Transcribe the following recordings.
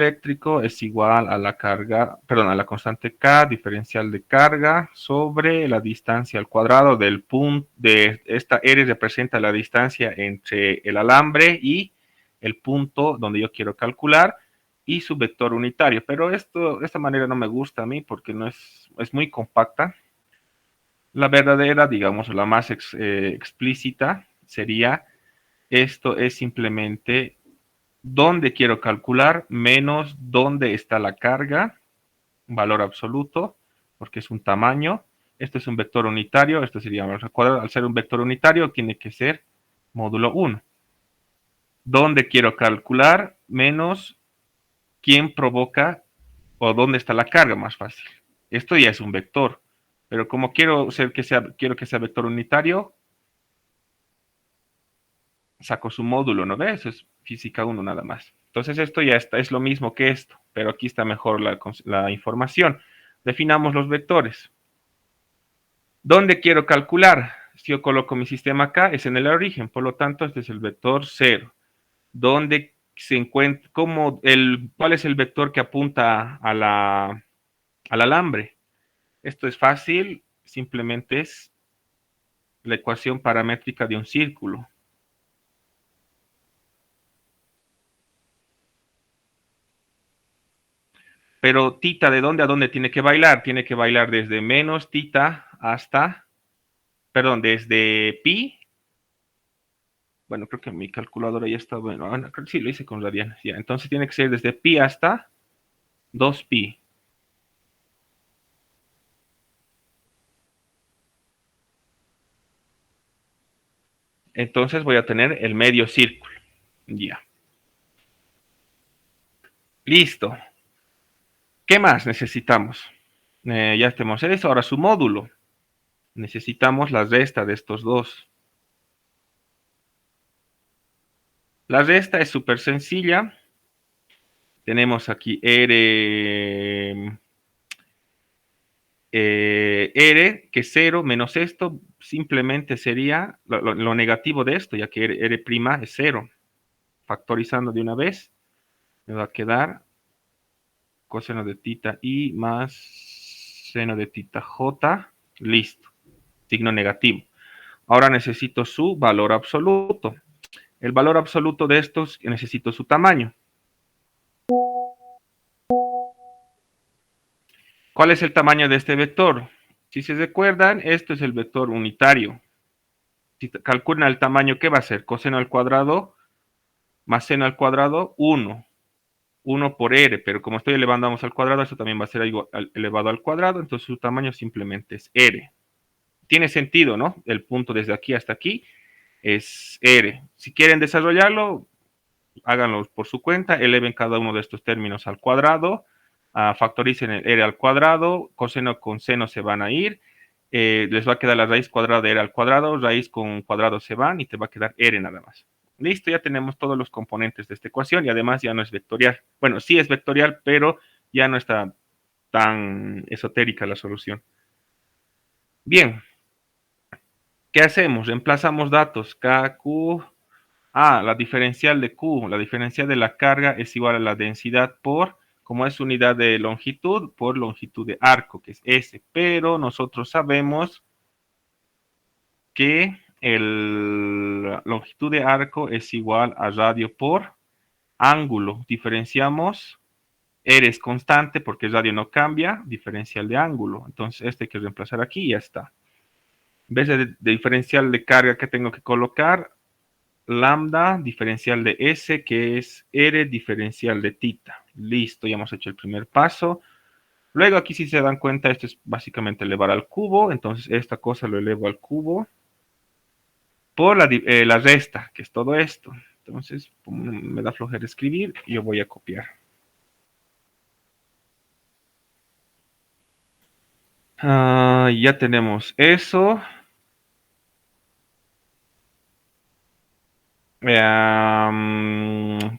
eléctrico es igual a la carga, perdón, a la constante K, diferencial de carga, sobre la distancia al cuadrado del punto, de esta R representa la distancia entre el alambre y el punto donde yo quiero calcular, y su vector unitario. Pero esta manera no me gusta a mí porque no es muy compacta. La verdadera, digamos, la más explícita sería, esto es simplemente dónde quiero calcular menos dónde está la carga, valor absoluto, porque es un tamaño. Esto es un vector unitario, esto sería al cuadrado. Al ser un vector unitario, tiene que ser módulo 1. ¿Dónde quiero calcular menos quién provoca o dónde está la carga? Más fácil. Esto ya es un vector, pero como quiero que sea vector unitario, saco su módulo, ¿no ves? Eso es física 1 nada más. Entonces esto ya está, es lo mismo que esto, pero aquí está mejor la información. Definamos los vectores. ¿Dónde quiero calcular? Si yo coloco mi sistema acá, es en el origen, por lo tanto, este es el vector 0. ¿Dónde se encuentra, cuál es el vector que apunta al alambre? Esto es fácil, simplemente es la ecuación paramétrica de un círculo. Pero tita, ¿de dónde a dónde tiene que bailar? Tiene que bailar desde menos tita hasta, perdón, desde pi. Bueno, creo que mi calculadora ya está, bueno, creo que sí, lo hice con radianes, ya. Entonces tiene que ser desde pi hasta 2pi. Entonces voy a tener el medio círculo. Ya. Listo. ¿Qué más necesitamos? Ya tenemos eso. Ahora su módulo. Necesitamos la resta de estos dos. La resta es súper sencilla. Tenemos aquí R, R, que es 0 menos esto, simplemente sería lo negativo de esto, ya que R' es 0. Factorizando de una vez, me va a quedar coseno de tita i más seno de tita j, listo, signo negativo. Ahora necesito su valor absoluto. El valor absoluto de estos, necesito su tamaño. ¿Cuál es el tamaño de este vector? Si se recuerdan, esto es el vector unitario. Si calculan el tamaño, ¿qué va a ser? Coseno al cuadrado más seno al cuadrado, 1. 1 por r, pero como estoy elevando ambos al cuadrado, eso también va a ser elevado al cuadrado, entonces su tamaño simplemente es r. Tiene sentido, ¿no? El punto desde aquí hasta aquí es r. Si quieren desarrollarlo, háganlo por su cuenta, eleven cada uno de estos términos al cuadrado, factoricen el r al cuadrado, coseno con seno se van a ir, les va a quedar la raíz cuadrada de r al cuadrado, raíz con cuadrado se van y te va a quedar r nada más. Listo, ya tenemos todos los componentes de esta ecuación y además ya no es vectorial. Bueno, sí es vectorial, pero ya no está tan esotérica la solución. Bien, ¿qué hacemos? Reemplazamos datos K, Q, la diferencial de Q, la diferencial de la carga es igual a la densidad por, como es unidad de longitud, por longitud de arco, que es S. Pero nosotros sabemos que la longitud de arco es igual a radio por ángulo. Diferenciamos, R es constante porque el radio no cambia, diferencial de ángulo. Entonces este hay que reemplazar aquí y ya está. En vez de diferencial de carga que tengo que colocar, lambda diferencial de S, que es R diferencial de tita. Listo, ya hemos hecho el primer paso. Luego aquí si se dan cuenta, esto es básicamente elevar al cubo, entonces esta cosa lo elevo al cubo por la resta, que es todo esto. Entonces, como me da flojera escribir, yo voy a copiar. Ya tenemos eso.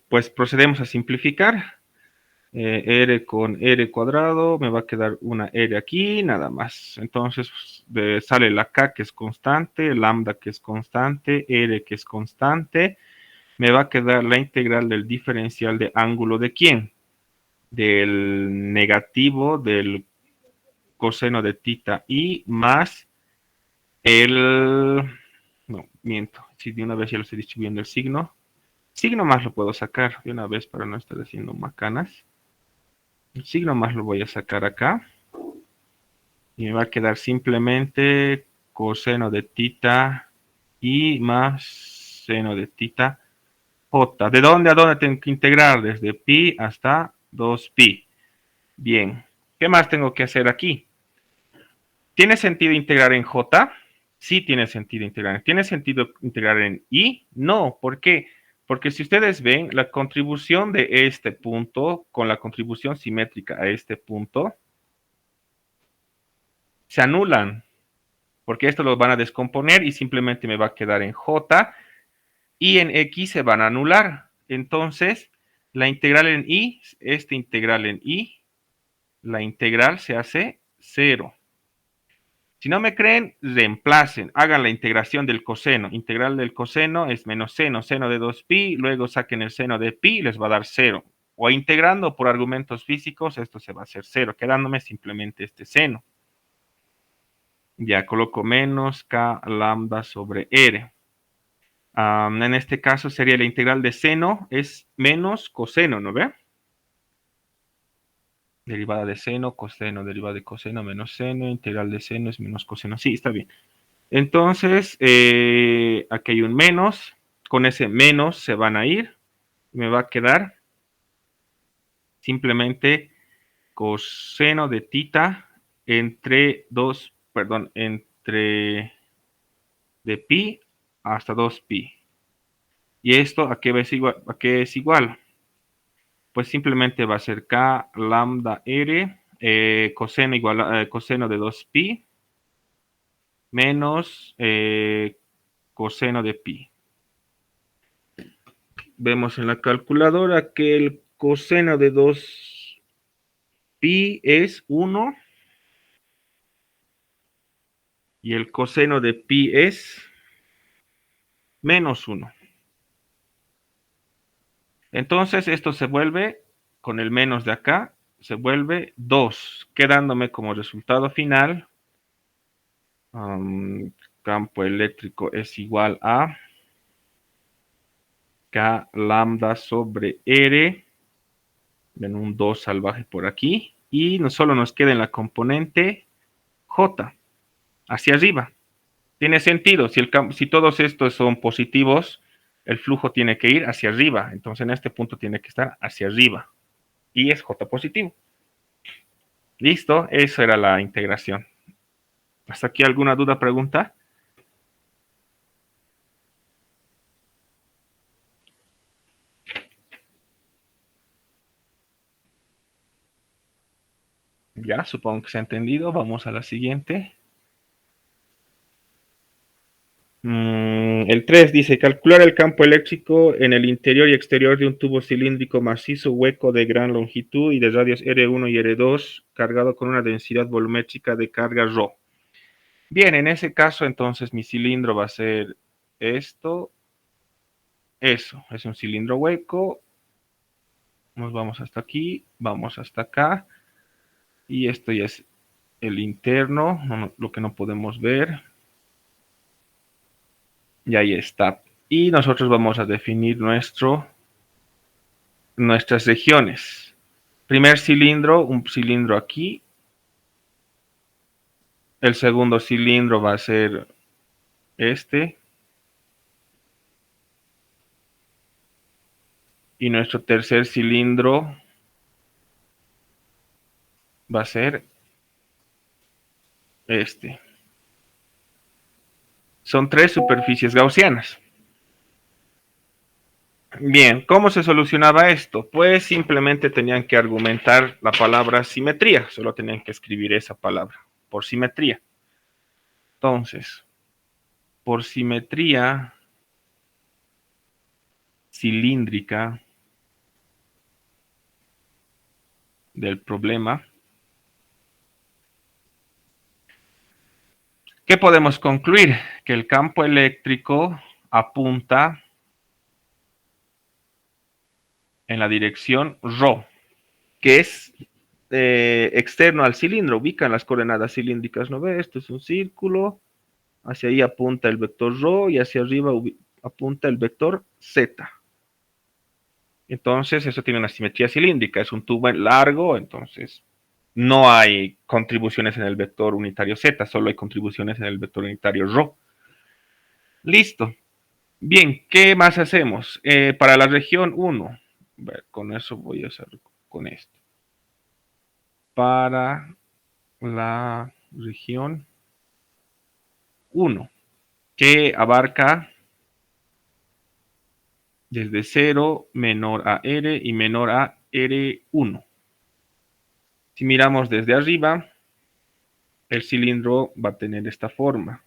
Pues procedemos a simplificar. R con R cuadrado, me va a quedar una R aquí, nada más. Entonces sale la K que es constante, lambda que es constante, R que es constante. Me va a quedar la integral del diferencial de ángulo de quién. del negativo del coseno de tita i más el... No, miento. Si de una vez ya lo estoy distribuyendo el signo. Signo más lo puedo sacar de una vez para no estar haciendo macanas. El signo más lo voy a sacar acá. Y me va a quedar simplemente coseno de tita i más seno de tita j. ¿De dónde a dónde tengo que integrar? Desde pi hasta 2pi. Bien. ¿Qué más tengo que hacer aquí? ¿Tiene sentido integrar en j? Sí tiene sentido integrar. ¿Tiene sentido integrar en i? No. ¿Por qué? Porque si ustedes ven, la contribución de este punto con la contribución simétrica a este punto se anulan. Porque esto lo van a descomponer y simplemente me va a quedar en j y en x se van a anular. Entonces, la integral en i, este integral en i, la integral se hace 0. Si no me creen, reemplacen, hagan la integración del coseno. Integral del coseno es menos seno, seno de 2pi, luego saquen el seno de pi, les va a dar 0. O integrando por argumentos físicos, esto se va a hacer 0, quedándome simplemente este seno. Ya coloco menos k lambda sobre r. En este caso sería la integral de seno, es menos coseno, ¿no ve? Derivada de seno, coseno, derivada de coseno, menos seno, integral de seno es menos coseno. Sí, está bien. Entonces, aquí hay un menos, con ese menos se van a ir, me va a quedar simplemente coseno de tita entre 2, perdón, entre de pi hasta 2pi. ¿Y esto a qué es igual? ¿A qué es igual? Pues simplemente va a ser k lambda r coseno igual a coseno de 2pi menos coseno de pi. Vemos en la calculadora que el coseno de 2pi es 1 y el coseno de pi es menos 1. Entonces esto se vuelve, con el menos de acá, se vuelve 2, quedándome como resultado final, campo eléctrico es igual a k lambda sobre r, ven un 2 salvaje por aquí, y no solo nos queda en la componente j, hacia arriba. Tiene sentido, si todos estos son positivos, el flujo tiene que ir hacia arriba, entonces en este punto tiene que estar hacia arriba, y es j positivo. Listo, eso era la integración. ¿Hasta aquí alguna duda, pregunta? Ya, supongo que se ha entendido. Vamos a la siguiente. El 3 dice, calcular el campo eléctrico en el interior y exterior de un tubo cilíndrico macizo hueco de gran longitud y de radios R1 y R2 cargado con una densidad volumétrica de carga ρ. Bien, en ese caso entonces mi cilindro va a ser esto, eso, es un cilindro hueco. Nos vamos hasta aquí, vamos hasta acá y esto ya es el interno, lo que no podemos ver. Y ahí está. Y nosotros vamos a definir nuestras regiones. Primer cilindro, un cilindro aquí. El segundo cilindro va a ser este. Y nuestro tercer cilindro va a ser este. Son 3 superficies gaussianas. Bien, ¿cómo se solucionaba esto? Pues simplemente tenían que argumentar la palabra simetría, solo tenían que escribir esa palabra, por simetría. Entonces, por simetría cilíndrica del problema, ¿qué podemos concluir? Que el campo eléctrico apunta en la dirección ρ. que es externo al cilindro, ubican las coordenadas cilíndricas, ¿no ve? Esto es un círculo, hacia ahí apunta el vector ρ y hacia arriba apunta el vector z. Entonces, eso tiene una simetría cilíndrica, es un tubo largo, entonces no hay contribuciones en el vector unitario z, solo hay contribuciones en el vector unitario ρ. Listo. Bien, ¿qué más hacemos? Para la región 1, con eso voy a hacer con esto. Para la región 1, que abarca desde 0 menor a R y menor a R1. Si miramos desde arriba, el cilindro va a tener esta forma.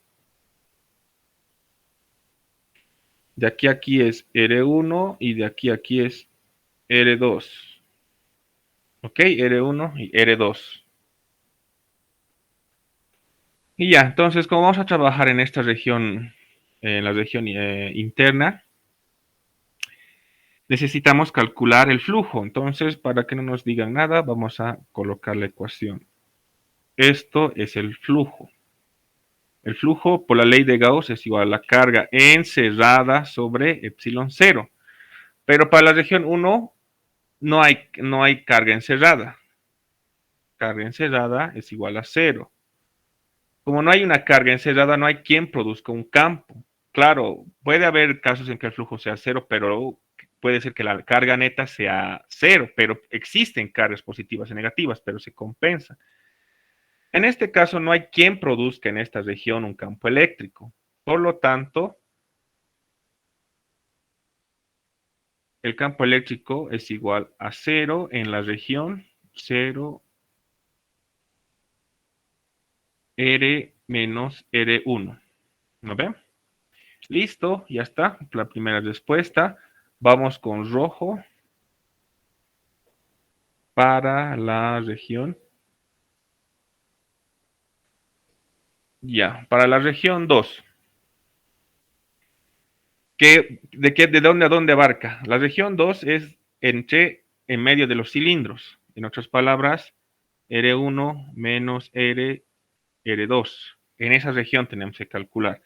De aquí a aquí es R1 y de aquí a aquí es R2. ¿Ok? R1 y R2. Y ya, entonces, como vamos a trabajar en esta región, en la región interna, necesitamos calcular el flujo. Entonces, para que no nos digan nada, vamos a colocar la ecuación. Esto es el flujo. El flujo, por la ley de Gauss, es igual a la carga encerrada sobre epsilon 0. Pero para la región 1 no hay carga encerrada. Carga encerrada es igual a 0. Como no hay una carga encerrada, no hay quien produzca un campo. Claro, puede haber casos en que el flujo sea 0, pero puede ser que la carga neta sea 0, pero existen cargas positivas y negativas, pero se compensa. En este caso, no hay quien produzca en esta región un campo eléctrico. Por lo tanto, el campo eléctrico es igual a 0 en la región 0 R menos R1. ¿No ven? Listo, ya está. La primera respuesta. Vamos con rojo para la región. Ya, para la región 2. ¿De dónde a dónde abarca? La región 2 es en medio de los cilindros. En otras palabras, R1 menos R2. En esa región tenemos que calcular.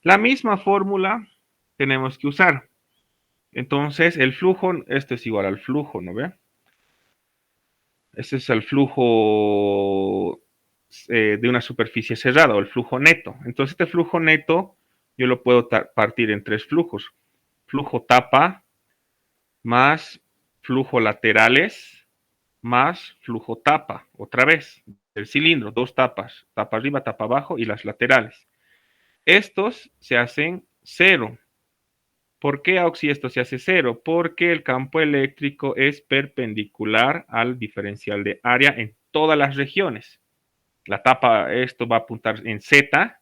La misma fórmula tenemos que usar. Entonces, el flujo, esto es igual al flujo, ¿no ve? Este es el flujo de una superficie cerrada o el flujo neto. Entonces, este flujo neto yo lo puedo partir en tres flujos. Flujo tapa más flujo laterales más flujo tapa, otra vez, el cilindro, dos tapas, tapa arriba, tapa abajo y las laterales. Estos se hacen cero. ¿Por qué Auxi esto se hace cero? Porque el campo eléctrico es perpendicular al diferencial de área en todas las regiones. La tapa, esto va a apuntar en Z,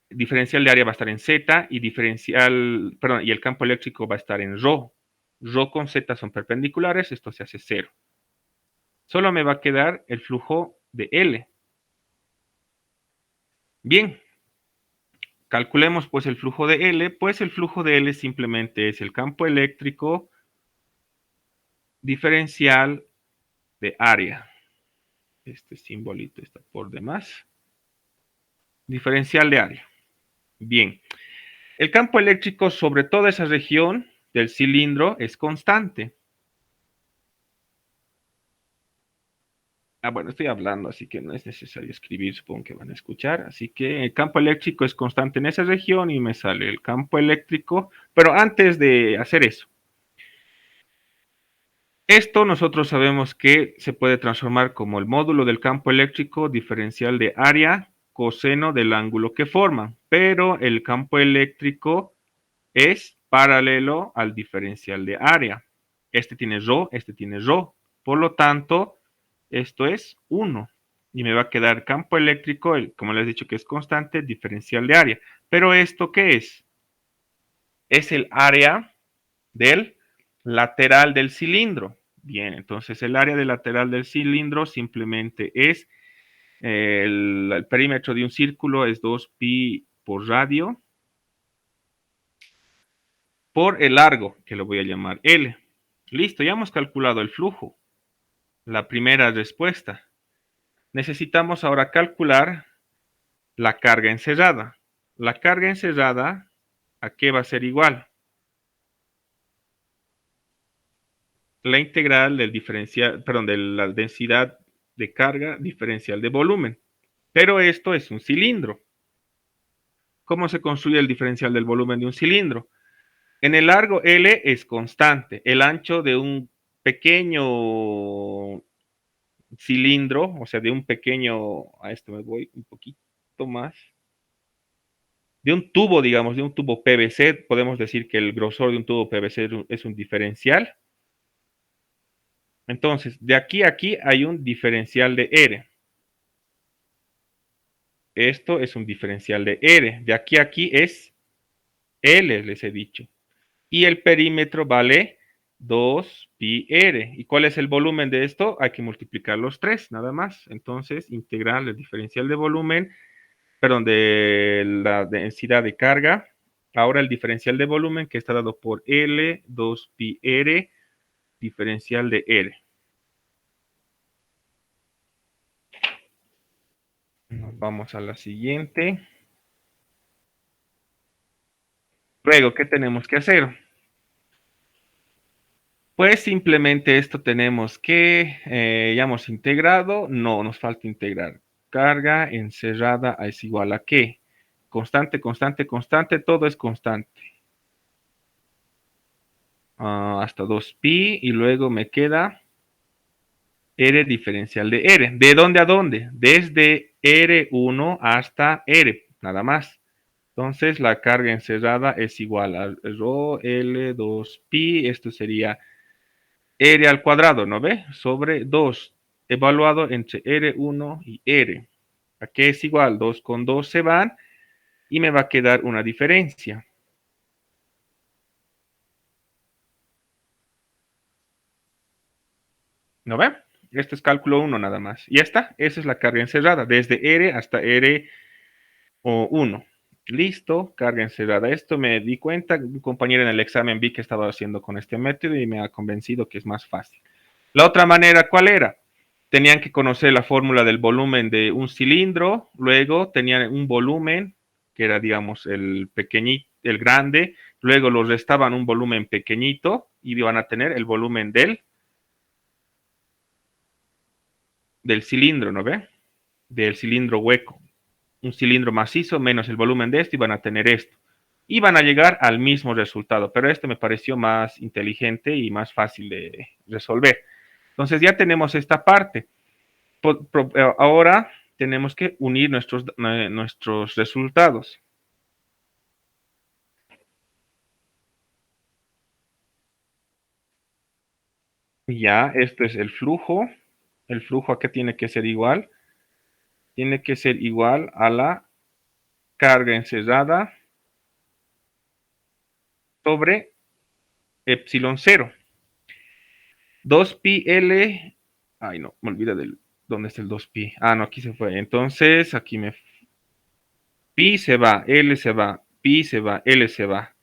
diferencial de área va a estar en Z y y el campo eléctrico va a estar en ρ. ρ con Z son perpendiculares, esto se hace cero. Solo me va a quedar el flujo de L. Bien, calculemos pues el flujo de L, pues el flujo de L simplemente es el campo eléctrico diferencial de área. Este simbolito está por demás. Diferencial de área. Bien, el campo eléctrico sobre toda esa región del cilindro es constante. Bueno, estoy hablando, así que no es necesario escribir, supongo que van a escuchar. Así que el campo eléctrico es constante en esa región y me sale el campo eléctrico. Pero antes de hacer eso, esto nosotros sabemos que se puede transformar como el módulo del campo eléctrico diferencial de área coseno del ángulo que forman. Pero el campo eléctrico es paralelo al diferencial de área. Este tiene ρ, este tiene ρ. Por lo tanto, esto es 1. Y me va a quedar campo eléctrico, como les he dicho que es constante, diferencial de área. Pero ¿esto qué es? Es el área del lateral del cilindro. Bien, entonces el área del lateral del cilindro simplemente es el perímetro de un círculo es 2pi por radio por el largo, que lo voy a llamar L. Listo, ya hemos calculado el flujo. la primera respuesta. Necesitamos ahora calcular la carga encerrada. La carga encerrada, ¿a qué va a ser igual? La integral del diferencial, perdón, de la densidad de carga diferencial de volumen. Pero esto es un cilindro. ¿Cómo se construye el diferencial del volumen de un cilindro? En el largo L es constante. El ancho de un pequeño cilindro, o sea, de un pequeño, a esto me voy un poquito más, de un tubo, digamos, de un tubo PVC, podemos decir que el grosor de un tubo PVC es un diferencial. Entonces, de aquí a aquí hay un diferencial de R. Esto es un diferencial de R. De aquí a aquí es L, les he dicho. Y el perímetro vale 2 pi r. ¿Y cuál es el volumen de esto? Hay que multiplicar los tres, nada más. Entonces, integral el diferencial de volumen, perdón, de la densidad de carga. Ahora el diferencial de volumen que está dado por L, 2 pi r, diferencial de R. Nos vamos a la siguiente. Luego, ¿qué tenemos que hacer? Pues simplemente esto tenemos que, ya hemos integrado, no, nos falta integrar. Carga encerrada es igual a ¿qué? Constante, constante, constante, todo es constante. Hasta 2pi y luego me queda R diferencial de R. ¿De dónde a dónde? Desde R1 hasta R, nada más. Entonces la carga encerrada es igual a ρ L2pi, esto sería R al cuadrado, ¿no ve? Sobre 2, evaluado entre R1 y R. Aquí es igual, 2 con 2 se van y me va a quedar una diferencia. ¿No ve? Esto es cálculo 1 nada más. Y ya está, esa es la carga encerrada, desde R hasta R1. Listo, carga encerrada. Esto me di cuenta, un compañero en el examen vi que estaba haciendo con este método y me ha convencido que es más fácil. La otra manera, ¿cuál era? Tenían que conocer la fórmula del volumen de un cilindro, luego tenían un volumen, que era, digamos, el pequeñito, el grande, luego los restaban un volumen pequeñito y iban a tener el volumen del cilindro, ¿no ve? Del cilindro hueco. Un cilindro macizo menos el volumen de esto, iban a tener esto. Iban a llegar al mismo resultado, pero este me pareció más inteligente y más fácil de resolver. Entonces ya tenemos esta parte. Ahora tenemos que unir nuestros resultados. Ya, esto es el flujo. El flujo acá tiene que ser igual. Tiene que ser igual a la carga encerrada sobre epsilon 0. 2pi L. Ay, no, me olvida del. ¿Dónde está el 2pi? Ah, no, aquí se fue. Entonces, aquí me. Pi se va, L se va, pi se va, L se va.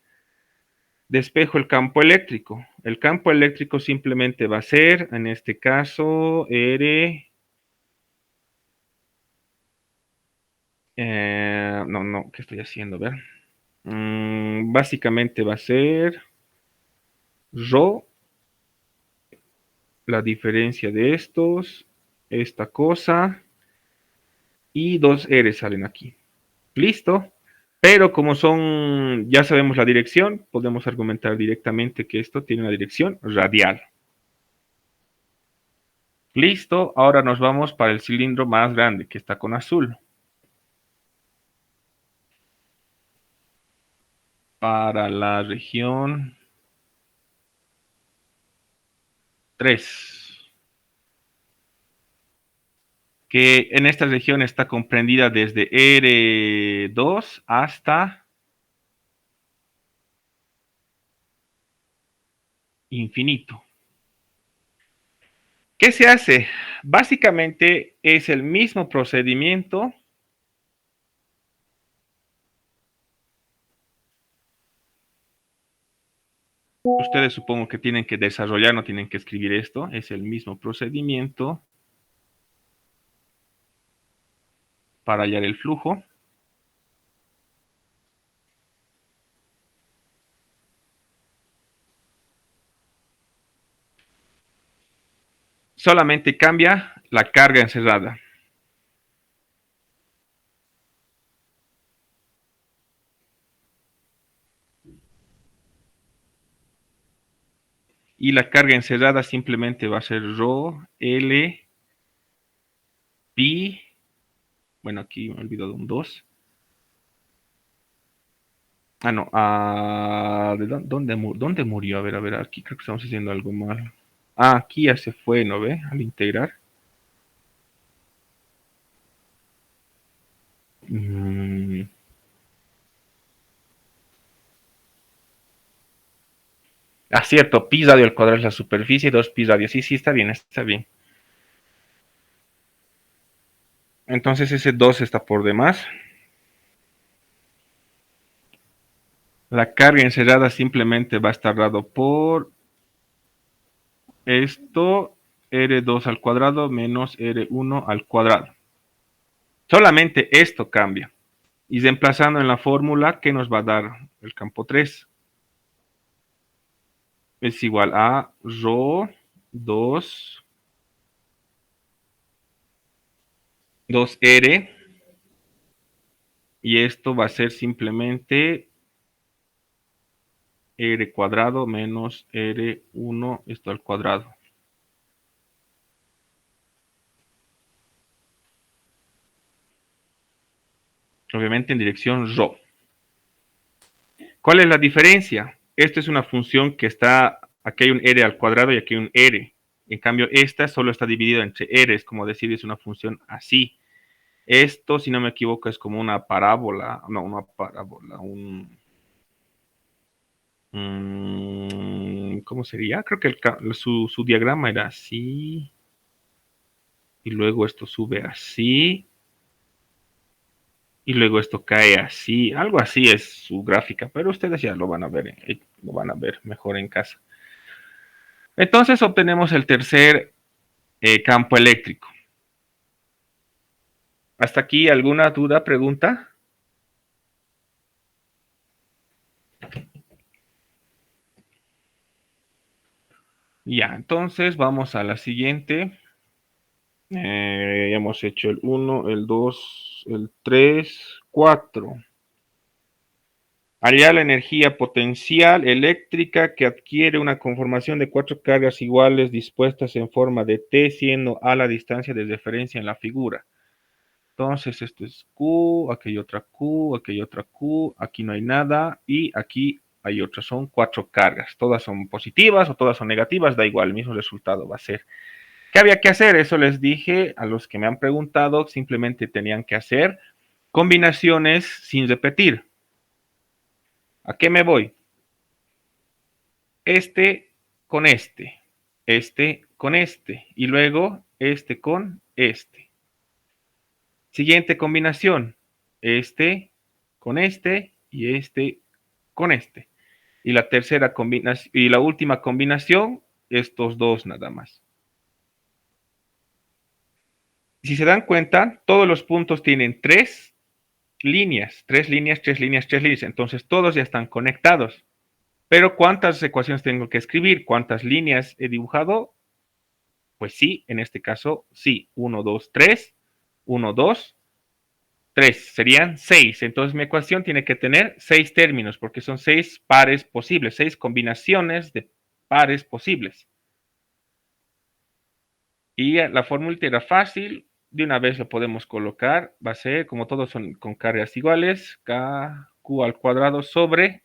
Despejo el campo eléctrico. El campo eléctrico simplemente va a ser, en este caso, R. No, ¿qué estoy haciendo? A ver. Básicamente va a ser Rho, la diferencia de estos, esta cosa, y dos R salen aquí. Listo. Pero como son, ya sabemos la dirección, podemos argumentar directamente que esto tiene una dirección radial. Listo, ahora nos vamos para el cilindro más grande que está con azul. Para la región 3, que en esta región está comprendida desde R2 hasta infinito. ¿Qué se hace? Básicamente es el mismo procedimiento Ustedes supongo que tienen que desarrollar, no tienen que escribir esto. Es el mismo procedimiento para hallar el flujo. Solamente cambia la carga encerrada. Y la carga encerrada simplemente va a ser rho, L, pi. Bueno, aquí me he olvidado un 2. Ah, no. ¿De dónde murió? A ver, aquí creo que estamos haciendo algo mal. Ah, aquí ya se fue, ¿no ve? Al integrar. Mm. Ah, cierto, pi radio al cuadrado es la superficie, 2 pi radio. Sí, sí, está bien, está bien. Entonces ese 2 está por demás. La carga encerrada simplemente va a estar dado por esto, R2 al cuadrado menos R1 al cuadrado. Solamente esto cambia. Y reemplazando en la fórmula, ¿qué nos va a dar el campo 3? Es igual a rho 2, 2R, y esto va a ser simplemente R cuadrado menos R1, esto al cuadrado. Obviamente en dirección rho. ¿Cuál es la diferencia? Esto es una función que está, aquí hay un R al cuadrado y aquí hay un R. En cambio, esta solo está dividida entre R, es como decir, es una función así. Esto, si no me equivoco, es como una parábola, no, una parábola, ¿cómo sería? Creo que su diagrama era así, y luego esto sube así, y luego esto cae así, algo así es su gráfica, pero ustedes ya lo van a ver mejor en casa. Entonces obtenemos el tercer campo eléctrico. ¿Hasta aquí alguna duda, pregunta? Ya, entonces vamos a la siguiente. Ya hemos hecho el 1, el 2, el 3, 4. Hallar la energía potencial eléctrica que adquiere una conformación de 4 cargas iguales dispuestas en forma de T, siendo A la distancia de referencia en la figura. Entonces, esto es Q, aquí hay otra Q, aquí hay otra Q, aquí no hay nada y aquí hay otras. Son 4 cargas. Todas son positivas o todas son negativas, da igual, el mismo resultado va a ser. ¿Qué había que hacer? Eso les dije a los que me han preguntado, simplemente tenían que hacer combinaciones sin repetir. ¿A qué me voy? Este con este con este y luego este con este. Siguiente combinación, este con este y este con este. Y la tercera combinación y la última combinación, estos dos nada más. Si se dan cuenta, todos los puntos tienen tres líneas, tres líneas, tres líneas, tres líneas. Entonces todos ya están conectados. Pero ¿cuántas ecuaciones tengo que escribir? ¿Cuántas líneas he dibujado? Pues sí, en este caso sí. 1, 2, 3. 1, 2, 3. Serían 6. Entonces mi ecuación tiene que tener 6 términos porque son 6 pares posibles, 6 combinaciones de pares posibles. Y la fórmula era fácil, de una vez lo podemos colocar, va a ser, como todos son con cargas iguales, Q al cuadrado sobre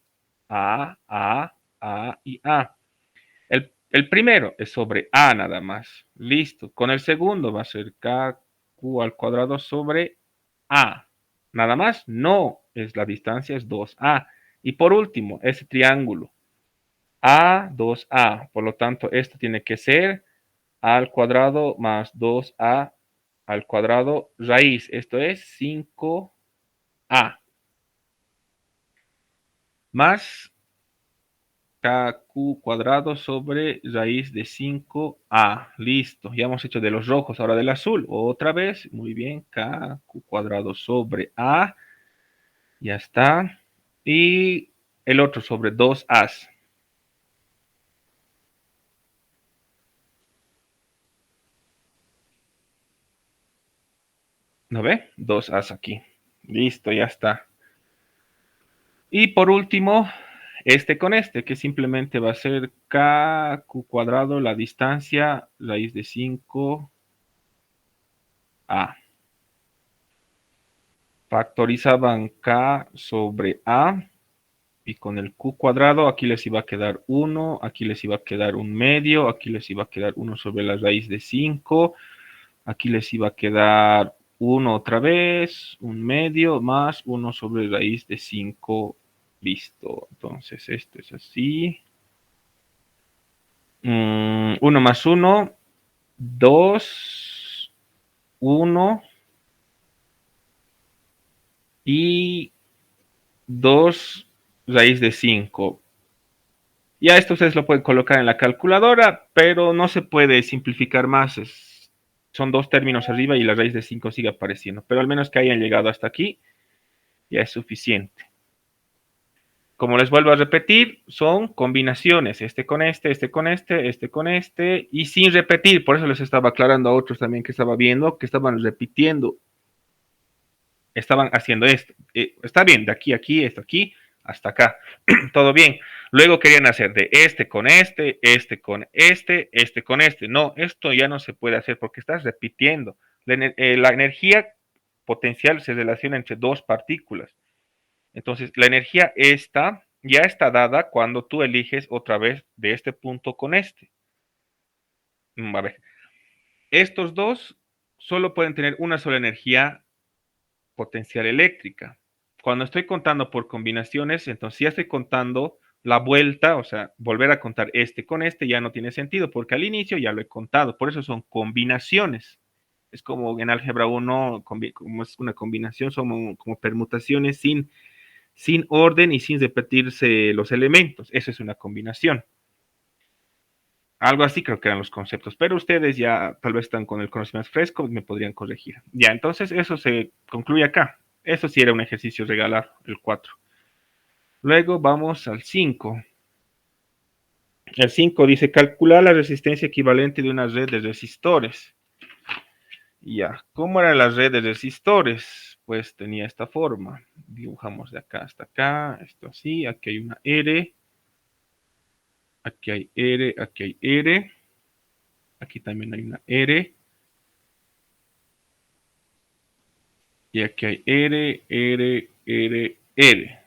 A y A. El primero es sobre A nada más, listo. Con el segundo va a ser KQ al cuadrado sobre A. Nada más, no, es la distancia es 2A. Y por último, ese triángulo, A, 2A. Por lo tanto, esto tiene que ser al cuadrado más 2A al cuadrado raíz. Esto es 5A. Más KQ cuadrado sobre raíz de 5A. Listo. Ya hemos hecho de los rojos, ahora del azul. Otra vez. Muy bien. KQ cuadrado sobre A. Ya está. Y el otro sobre 2A. ¿No ve? 2A aquí. Listo, ya está. Y por último, este con este, que simplemente va a ser KQ cuadrado, la distancia, raíz de 5A. Factorizaban K sobre A y con el Q cuadrado aquí les iba a quedar 1, aquí les iba a quedar un medio, aquí les iba a quedar 1 sobre la raíz de 5, aquí les iba a quedar 1 otra vez, un medio más 1 sobre raíz de 5. Listo. Entonces esto es así. 1 más 1, 2, 1 y 2 raíz de 5. Ya esto ustedes lo pueden colocar en la calculadora, pero no se puede simplificar más. Son dos términos arriba y la raíz de 5 sigue apareciendo. Pero al menos que hayan llegado hasta aquí, ya es suficiente. Como les vuelvo a repetir, son combinaciones. Este con este, este con este, este con este, y sin repetir. Por eso les estaba aclarando a otros también que estaba viendo, que estaban repitiendo. Estaban haciendo esto. Está bien, de aquí a aquí, esto aquí, hasta acá. Todo bien. Luego querían hacer de este con este, este con este, este con este. No, esto ya no se puede hacer porque estás repitiendo. La energía potencial se relaciona entre dos partículas. Entonces, la energía esta ya está dada cuando tú eliges otra vez de este punto con este. A ver, estos dos solo pueden tener una sola energía potencial eléctrica. Cuando estoy contando por combinaciones, entonces ya estoy contando la vuelta, o sea, volver a contar este con este ya no tiene sentido, porque al inicio ya lo he contado, por eso son combinaciones. Es como en álgebra 1, como es una combinación, son como permutaciones sin orden y sin repetirse los elementos. Eso es una combinación. Algo así creo que eran los conceptos, pero ustedes ya tal vez están con el conocimiento fresco y me podrían corregir. Ya, entonces eso se concluye acá. Eso sí era un ejercicio regalar, el 4. Luego vamos al 5. El 5 dice calcular la resistencia equivalente de una red de resistores. Ya, ¿cómo era la red de resistores? Pues tenía esta forma. Dibujamos de acá hasta acá, esto así, aquí hay una R, aquí hay R, aquí hay R, aquí también hay una R, y aquí hay R, R, R, R.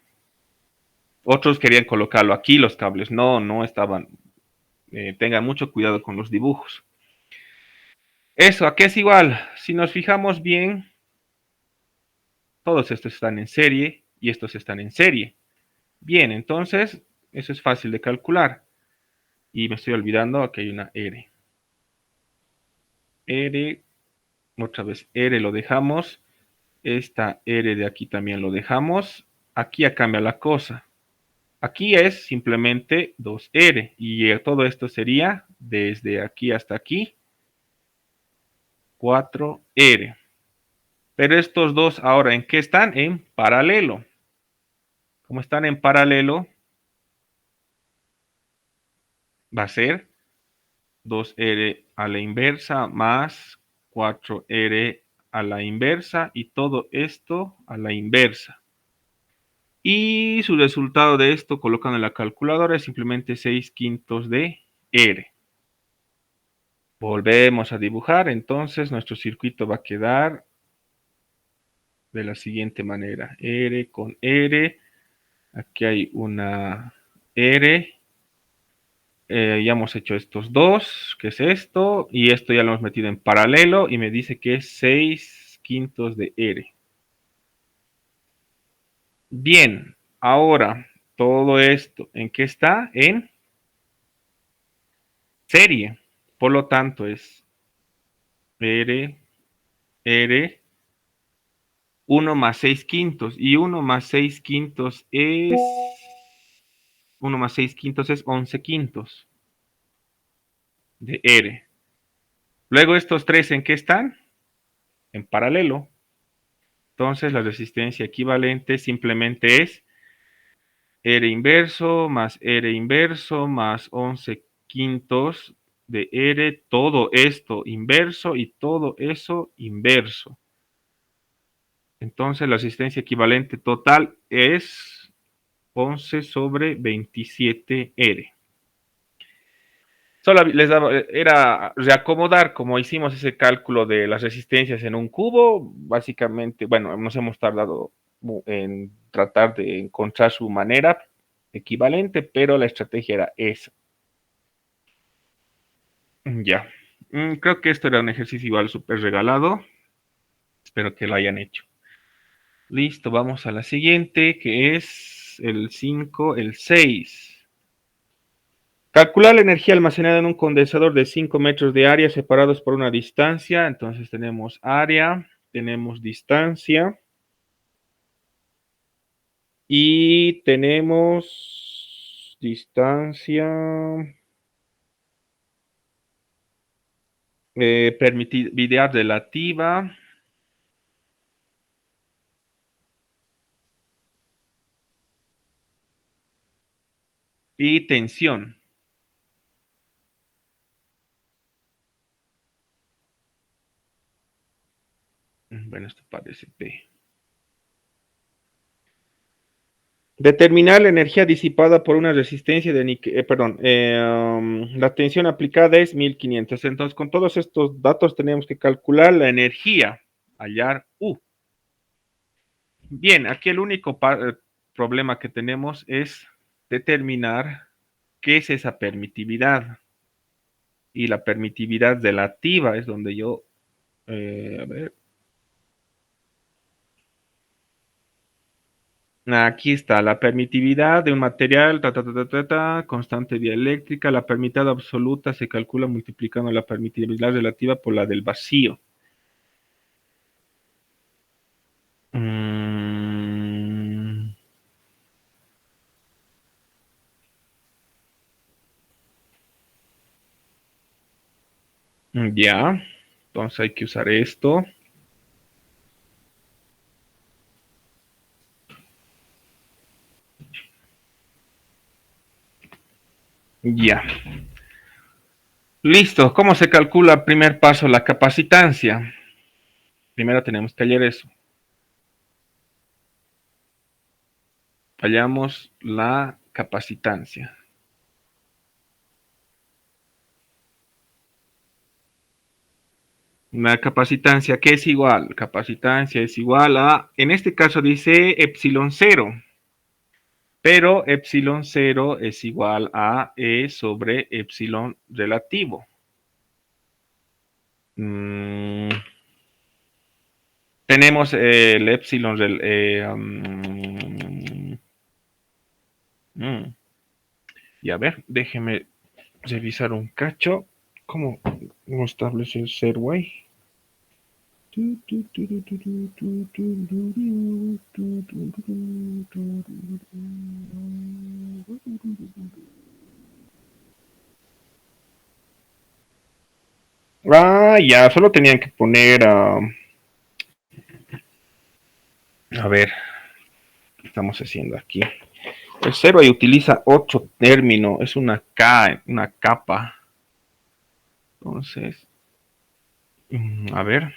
Otros querían colocarlo aquí, los cables. No, no estaban. Tengan mucho cuidado con los dibujos. Eso, ¿a qué es igual? Si nos fijamos bien, todos estos están en serie y estos están en serie. Bien, entonces, eso es fácil de calcular. Y me estoy olvidando, aquí hay una R. R, otra vez R lo dejamos. Esta R de aquí también lo dejamos. Aquí ya cambia la cosa. Aquí es simplemente 2R y todo esto sería desde aquí hasta aquí 4R. Pero estos dos ahora, ¿en qué están? En paralelo. Como están en paralelo, va a ser 2R a la inversa más 4R a la inversa y todo esto a la inversa. Y su resultado de esto, colocando en la calculadora, es simplemente 6/5 de R. Volvemos a dibujar, entonces nuestro circuito va a quedar de la siguiente manera. R con R, aquí hay una R, ya hemos hecho estos dos, que es esto, y esto ya lo hemos metido en paralelo y me dice que es 6/5 de R. Bien, ahora todo esto, ¿en qué está? En serie. Por lo tanto es R, R, 1 más 6/5. Y 1 más 6/5 es 1 más 6 quintos es 11 quintos de R. Luego estos tres, ¿en qué están? En paralelo. Entonces la resistencia equivalente simplemente es R inverso más 11 quintos de R, todo esto inverso y todo eso inverso. Entonces la resistencia equivalente total es 11 sobre 27R. Solo les daba, era reacomodar, como hicimos ese cálculo de las resistencias en un cubo, básicamente, bueno, nos hemos tardado en tratar de encontrar su manera equivalente, pero la estrategia era esa. Ya. Creo que esto era un ejercicio igual súper regalado. Espero que lo hayan hecho. Listo, vamos a la siguiente, que es el 5, el 6. Calcular la energía almacenada en un condensador de 5 metros de área separados por una distancia. Entonces tenemos área, tenemos distancia y tenemos distancia, permitividad relativa y tensión. Bueno, esto parece P. Determinar la energía disipada por una resistencia de la tensión aplicada es 1500. Entonces, con todos estos datos tenemos que calcular la energía, hallar U. Bien, aquí el único problema que tenemos es determinar qué es esa permitividad. Y la permitividad relativa es donde yo, a ver, aquí está, la permitividad de un material, constante dieléctrica, la permitividad absoluta se calcula multiplicando la permitividad relativa por la del vacío. Ya, entonces hay que usar esto. Ya. Listo, ¿cómo se calcula primer paso la capacitancia? Primero tenemos que hallar eso. Hallamos la capacitancia. La capacitancia, ¿qué es igual? Capacitancia es igual a, en este caso dice epsilon 0, pero epsilon 0 es igual a E sobre epsilon relativo. Tenemos el epsilon. Y a ver, déjeme revisar un cacho. ¿Cómo no establece el Serway? Ah, ya, solo tenían que poner a ver, ¿qué estamos haciendo aquí? El Serway utiliza 8 términos, es una K, una capa. Entonces, a ver.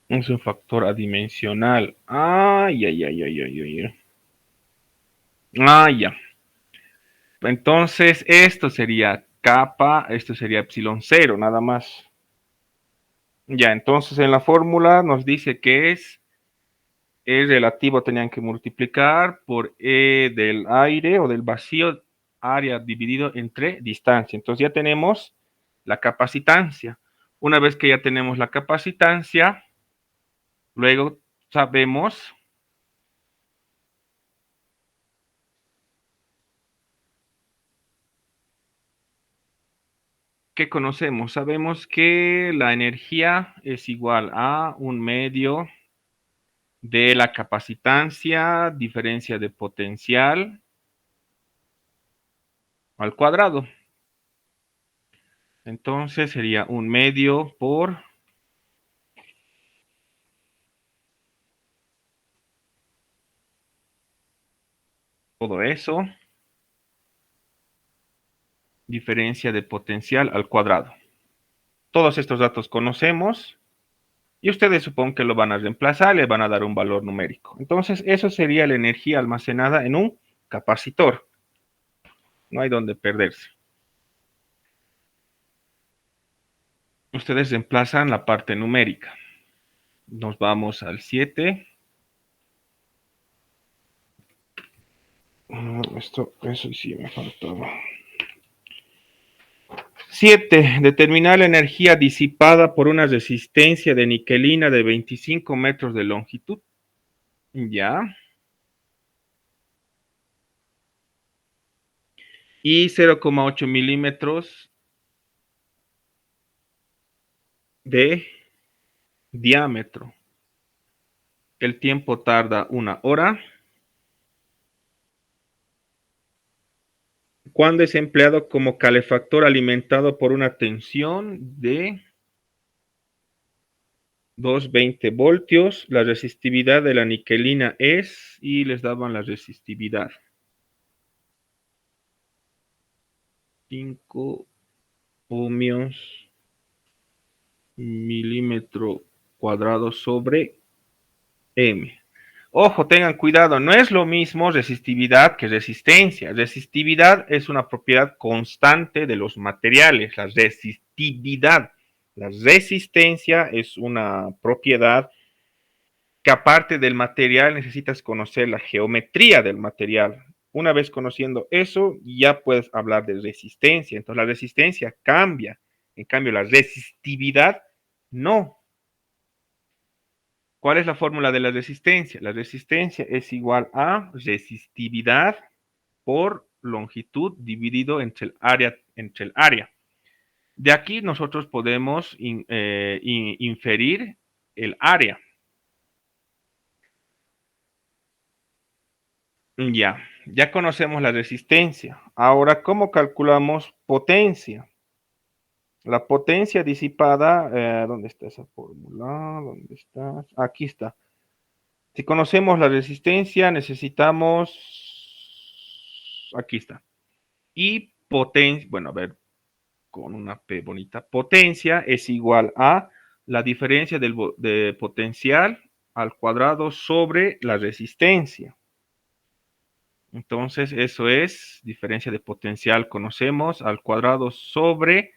Es un factor adimensional. Ay, ay, ay, ay, ay, ay. Ah, ya. Entonces, esto sería kappa, esto sería epsilon cero, nada más. Ya, entonces en la fórmula nos dice que es E relativo, tenían que multiplicar por E del aire o del vacío, área dividido entre distancia. Entonces ya tenemos la capacitancia. Una vez que ya tenemos la capacitancia, luego sabemos ¿qué conocemos? Sabemos que la energía es igual a un medio de la capacitancia, diferencia de potencial al cuadrado. Entonces sería un medio por todo eso, diferencia de potencial al cuadrado. Todos estos datos conocemos y ustedes supongo que lo van a reemplazar, le van a dar un valor numérico. Entonces, eso sería la energía almacenada en un capacitor. No hay donde perderse. Ustedes reemplazan la parte numérica. Nos vamos al 7. Eso sí me faltaba. 7. Determinar la energía disipada por una resistencia de niquelina de 25 metros de longitud. Ya. Y 0,8 milímetros de diámetro. El tiempo tarda 1 hora. Cuando es empleado como calefactor alimentado por una tensión de 220 voltios, la resistividad de la niquelina es, y les daban la resistividad. 5 ohmios milímetro cuadrado sobre M. Ojo, tengan cuidado, no es lo mismo resistividad que resistencia. Resistividad es una propiedad constante de los materiales, la resistividad. La resistencia es una propiedad que aparte del material necesitas conocer la geometría del material. Una vez conociendo eso, ya puedes hablar de resistencia. Entonces la resistencia cambia, en cambio la resistividad no. ¿Cuál es la fórmula de la resistencia? La resistencia es igual a resistividad por longitud dividido entre el área. De aquí nosotros podemos inferir el área. Ya conocemos la resistencia. Ahora, ¿cómo calculamos potencia? La potencia disipada, ¿dónde está esa fórmula? ¿Dónde está? Aquí está. Si conocemos la resistencia, necesitamos, aquí está. Y potencia, bueno, a ver, con una P bonita, potencia es igual a la diferencia de potencial al cuadrado sobre la resistencia. Entonces, eso es diferencia de potencial, conocemos, al cuadrado sobre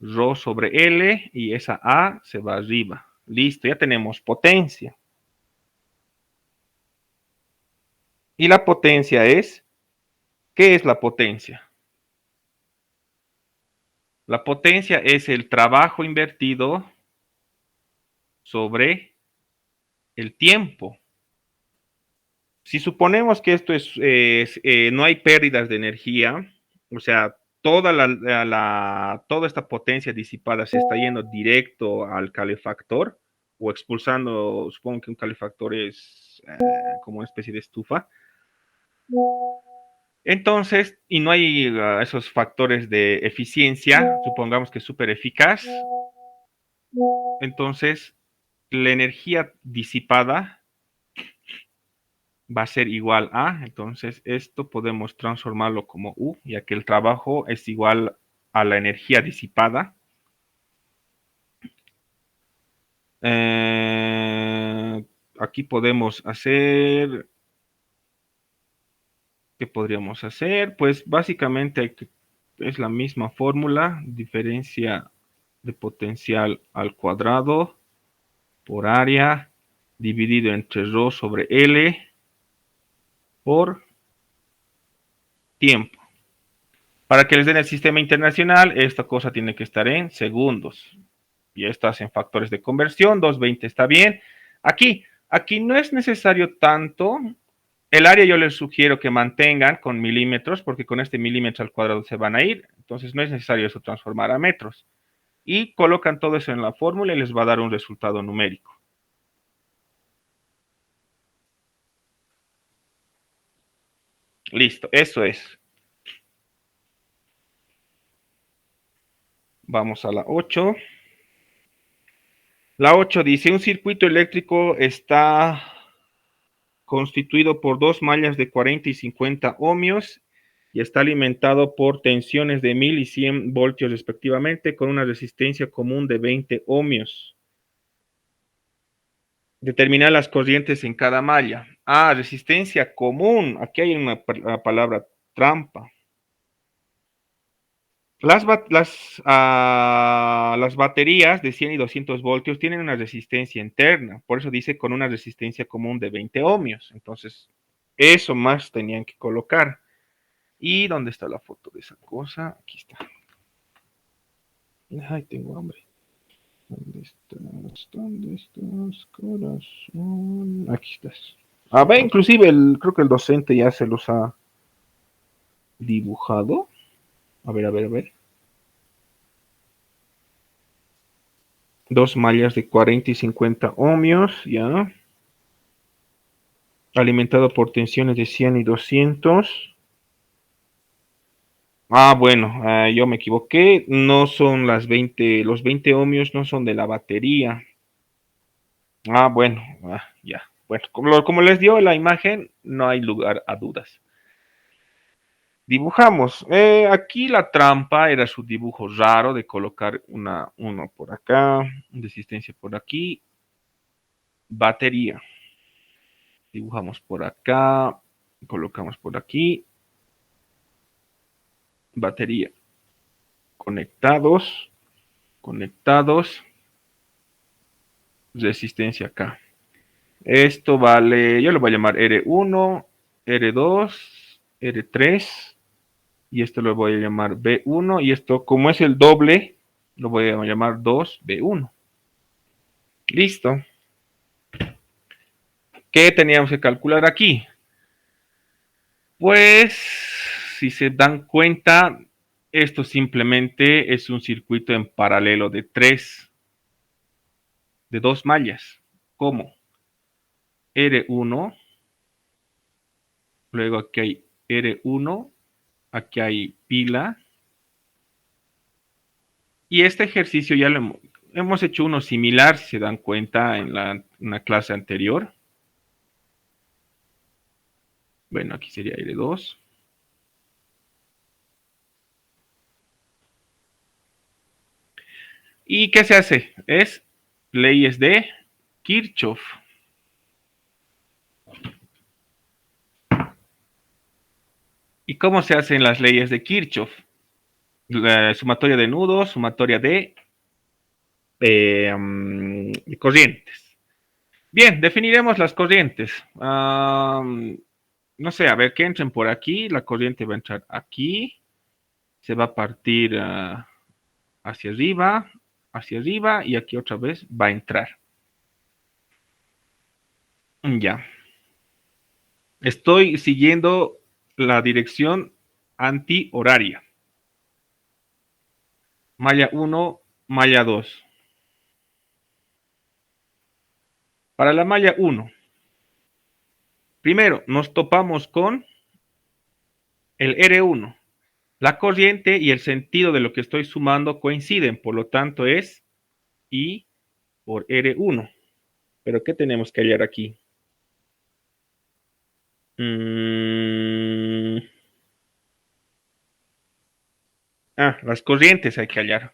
rho sobre L, y esa A se va arriba. Listo, ya tenemos potencia. Y la potencia es, ¿qué es la potencia? La potencia es el trabajo invertido sobre el tiempo. Si suponemos que esto no hay pérdidas de energía, o sea, toda esta potencia disipada se está yendo directo al calefactor o expulsando, supongo que un calefactor es como una especie de estufa. Entonces, y no hay esos factores de eficiencia, supongamos que es súper eficaz, entonces la energía disipada va a ser igual a, entonces esto podemos transformarlo como U, ya que el trabajo es igual a la energía disipada. Aquí podemos hacer ¿Qué podríamos hacer? Pues básicamente es la misma fórmula, diferencia de potencial al cuadrado por área dividido entre ρ sobre L por tiempo. Para que les den el sistema internacional, esta cosa tiene que estar en segundos. Y estas en factores de conversión, 220 está bien. Aquí no es necesario tanto. El área yo les sugiero que mantengan con milímetros, porque con este milímetro al cuadrado se van a ir. Entonces no es necesario eso transformar a metros. Y colocan todo eso en la fórmula y les va a dar un resultado numérico. Listo, eso es. Vamos a la 8. La 8 dice, un circuito eléctrico está constituido por dos mallas de 40 y 50 ohmios y está alimentado por tensiones de 1000 y 100 voltios respectivamente con una resistencia común de 20 ohmios. Determinar las corrientes en cada malla. Ah, resistencia común. Aquí hay una palabra trampa. Las baterías de 100 y 200 voltios tienen una resistencia interna, por eso dice con una resistencia común de 20 ohmios. Entonces, eso más tenían que colocar. ¿Y dónde está la foto de esa cosa? Aquí está. Ay, tengo hambre. ¿Dónde estás? ¿Dónde estás, corazón? Aquí estás. A ver, inclusive creo que el docente ya se los ha dibujado. A ver, a ver, a ver. Dos mallas de 40 y 50 ohmios, ya. Alimentado por tensiones de 100 y 200. Ah, bueno, yo me equivoqué. No son los 20 ohmios no son de la batería. Ah, bueno, ya. Bueno, como les dio la imagen, no hay lugar a dudas. Dibujamos. Aquí la trampa era su dibujo raro de colocar uno por acá, resistencia por aquí, batería. Dibujamos por acá, colocamos por aquí, batería. Conectados, conectados, resistencia acá. Esto vale, yo lo voy a llamar R1, R2, R3 y esto lo voy a llamar B1 y esto como es el doble lo voy a llamar 2B1. Listo. ¿Qué teníamos que calcular aquí? Pues si se dan cuenta, esto simplemente es un circuito en paralelo de dos mallas. ¿Cómo? R1, luego aquí hay R1, aquí hay pila. Y este ejercicio ya lo hemos hecho uno similar, si se dan cuenta, en una clase anterior. Bueno, aquí sería R2. ¿Y qué se hace? Es leyes de Kirchhoff. ¿Y cómo se hacen las leyes de Kirchhoff? La sumatoria de nudos, sumatoria de corrientes. Bien, definiremos las corrientes. No sé, a ver, que entren por aquí, la corriente va a entrar aquí, se va a partir hacia arriba y aquí otra vez va a entrar. Ya. Estoy siguiendo la dirección antihoraria. Malla 1, malla 2. Para la malla 1, primero nos topamos con el R1. La corriente y el sentido de lo que estoy sumando coinciden, por lo tanto es I por R1. Pero ¿qué tenemos que hallar aquí? Las corrientes hay que hallar.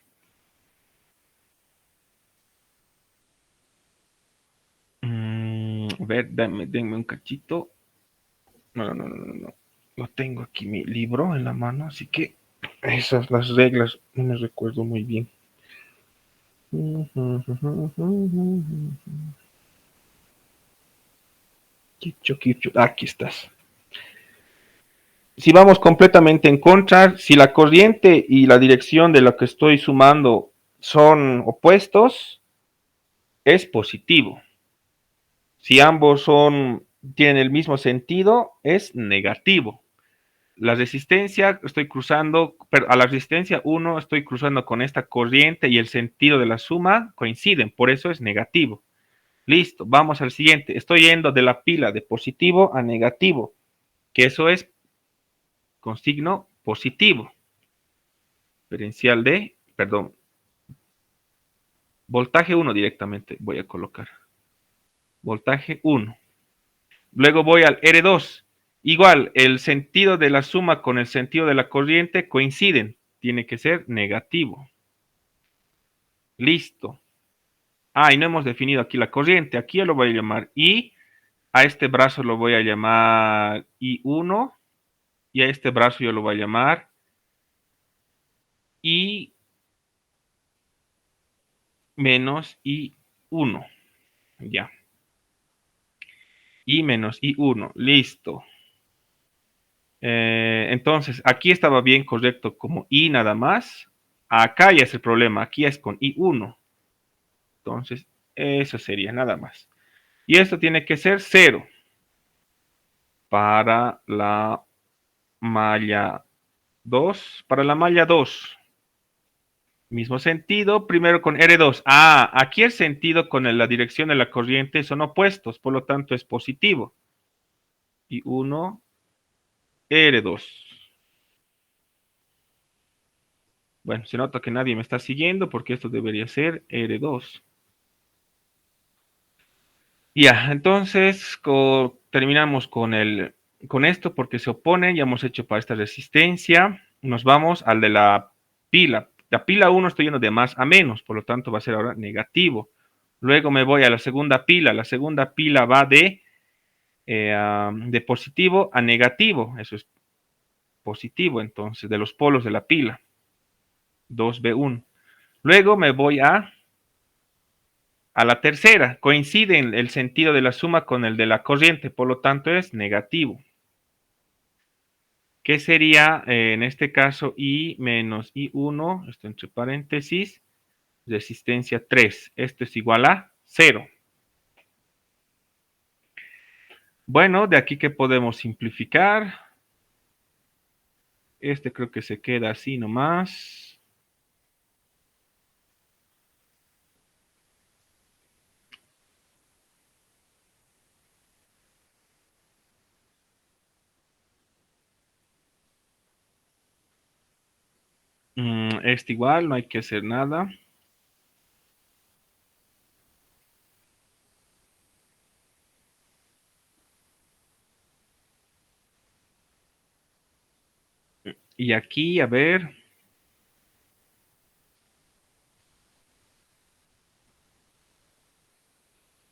A ver, denme un cachito. No. Lo tengo aquí mi libro en la mano, así que esas las reglas no me recuerdo muy bien. Aquí estás. Si vamos completamente en contra, si la corriente y la dirección de lo que estoy sumando son opuestos, es positivo. Si ambos tienen el mismo sentido, es negativo. La resistencia, estoy cruzando, pero a la resistencia 1 estoy cruzando con esta corriente y el sentido de la suma coinciden, por eso es negativo. Listo, vamos al siguiente. Estoy yendo de la pila de positivo a negativo, que eso es con signo positivo. Diferencial de, perdón, voltaje 1 directamente voy a colocar. Voltaje 1. Luego voy al R2. Igual, el sentido de la suma con el sentido de la corriente coinciden. Tiene que ser negativo. Listo. Y no hemos definido aquí la corriente. Aquí yo lo voy a llamar I. A este brazo lo voy a llamar I1. Y a este brazo yo lo voy a llamar I menos I1. Ya. I menos I1. Listo. Entonces, aquí estaba bien correcto como I nada más. Acá ya es el problema. Aquí es con I1. Entonces, eso sería nada más. Y esto tiene que ser 0 para la malla 2. Para la malla 2. Mismo sentido, primero con R2. Aquí el sentido con la dirección de la corriente son opuestos, por lo tanto es positivo. Y 1, R2. Bueno, se nota que nadie me está siguiendo porque esto debería ser R2. Ya, entonces terminamos con esto porque se opone, ya hemos hecho para esta resistencia. Nos vamos al de la pila. La pila 1 estoy yendo de más a menos, por lo tanto va a ser ahora negativo. Luego me voy a la segunda pila. La segunda pila va de positivo a negativo. Eso es positivo, entonces, de los polos de la pila. 2B1. Luego me voy a la tercera. Coincide el sentido de la suma con el de la corriente, por lo tanto es negativo. ¿Qué sería en este caso I menos I1? Esto entre paréntesis. Resistencia 3. Esto es igual a 0. Bueno, de aquí que podemos simplificar. Este creo que se queda así nomás. Este igual, no hay que hacer nada. Y aquí, a ver.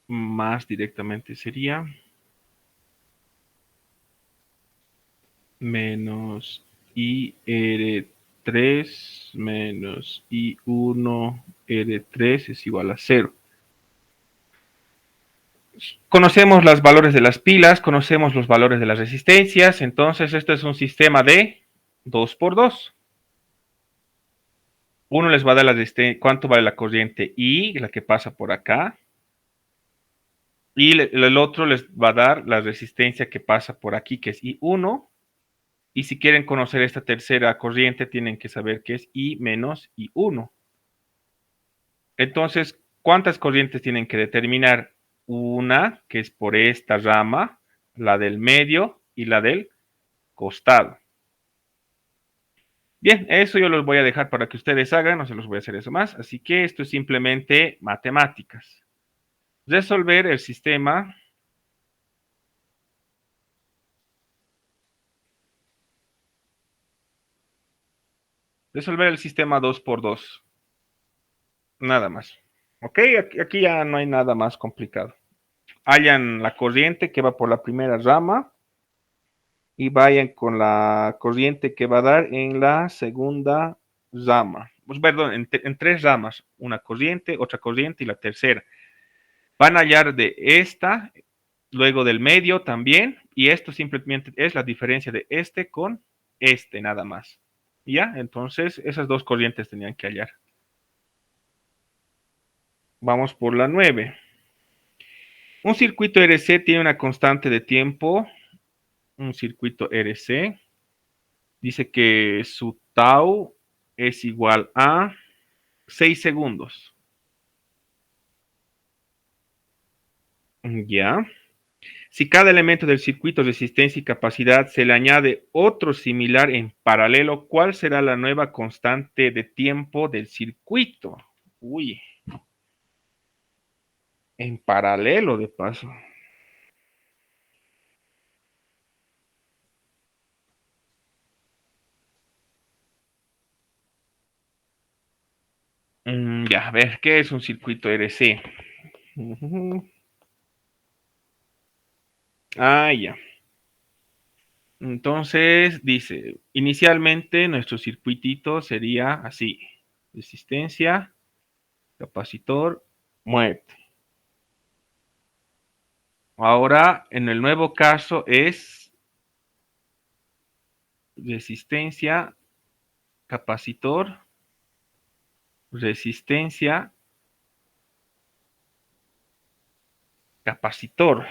Más directamente sería menos IR3 menos I1 R3 es igual a 0. Conocemos los valores de las pilas, conocemos los valores de las resistencias, entonces esto es un sistema de 2 por 2. Uno les va a dar la resistencia, cuánto vale la corriente I, la que pasa por acá, y el otro les va a dar la resistencia que pasa por aquí, que es I1, y si quieren conocer esta tercera corriente, tienen que saber que es I menos I1. Entonces, ¿cuántas corrientes tienen que determinar? Una, que es por esta rama, la del medio y la del costado. Bien, eso yo los voy a dejar para que ustedes hagan, no se los voy a hacer eso más. Así que esto es simplemente matemáticas. Resolver el sistema. Resolver el sistema 2 por 2. Nada más. Ok, aquí ya no hay nada más complicado. Hallan la corriente que va por la primera rama. y vayan con la corriente que va a dar en la segunda rama. Pues, perdón, en tres ramas, una corriente, otra corriente y la tercera. Van a hallar de esta, luego del medio también, y esto simplemente es la diferencia de este con este nada más. ¿Ya? Entonces, esas dos corrientes tenían que hallar. Vamos por la 9. Un circuito RC tiene una constante de tiempo. Un circuito RC dice que su tau es igual a 6 segundos. Ya. Si cada elemento del circuito, resistencia y capacidad se le añade otro similar en paralelo, ¿cuál será la nueva constante de tiempo del circuito? Uy, en paralelo de paso. Ya, a ver, ¿qué es un circuito RC? Ya. Entonces, dice, inicialmente nuestro circuitito sería así. Resistencia, capacitor, muerte. Ahora, en el nuevo caso es resistencia, capacitor, resistencia, capacitor.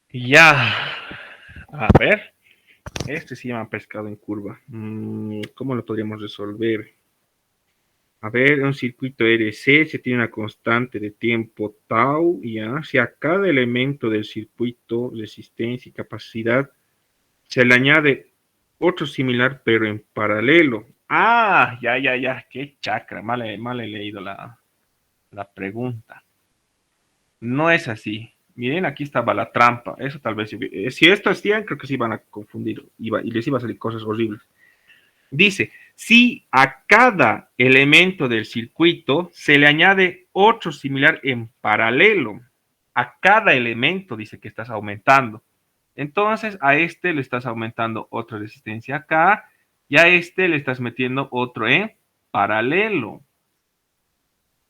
Ya, a ver, este se llama pescado en curva. ¿Cómo lo podríamos resolver? A ver, un circuito RC se tiene una constante de tiempo tau, ya. Si a cada elemento del circuito, resistencia y capacidad, se le añade otro similar, pero en paralelo. Ya, qué chacra, mal he leído la pregunta. No es así. Miren, aquí estaba la trampa. Eso tal vez, si esto es 100, creo que sí van a confundir y les iba a salir cosas horribles. Dice, si a cada elemento del circuito se le añade otro similar en paralelo, a cada elemento dice que estás aumentando. Entonces a este le estás aumentando otra resistencia acá y a este le estás metiendo otro en paralelo.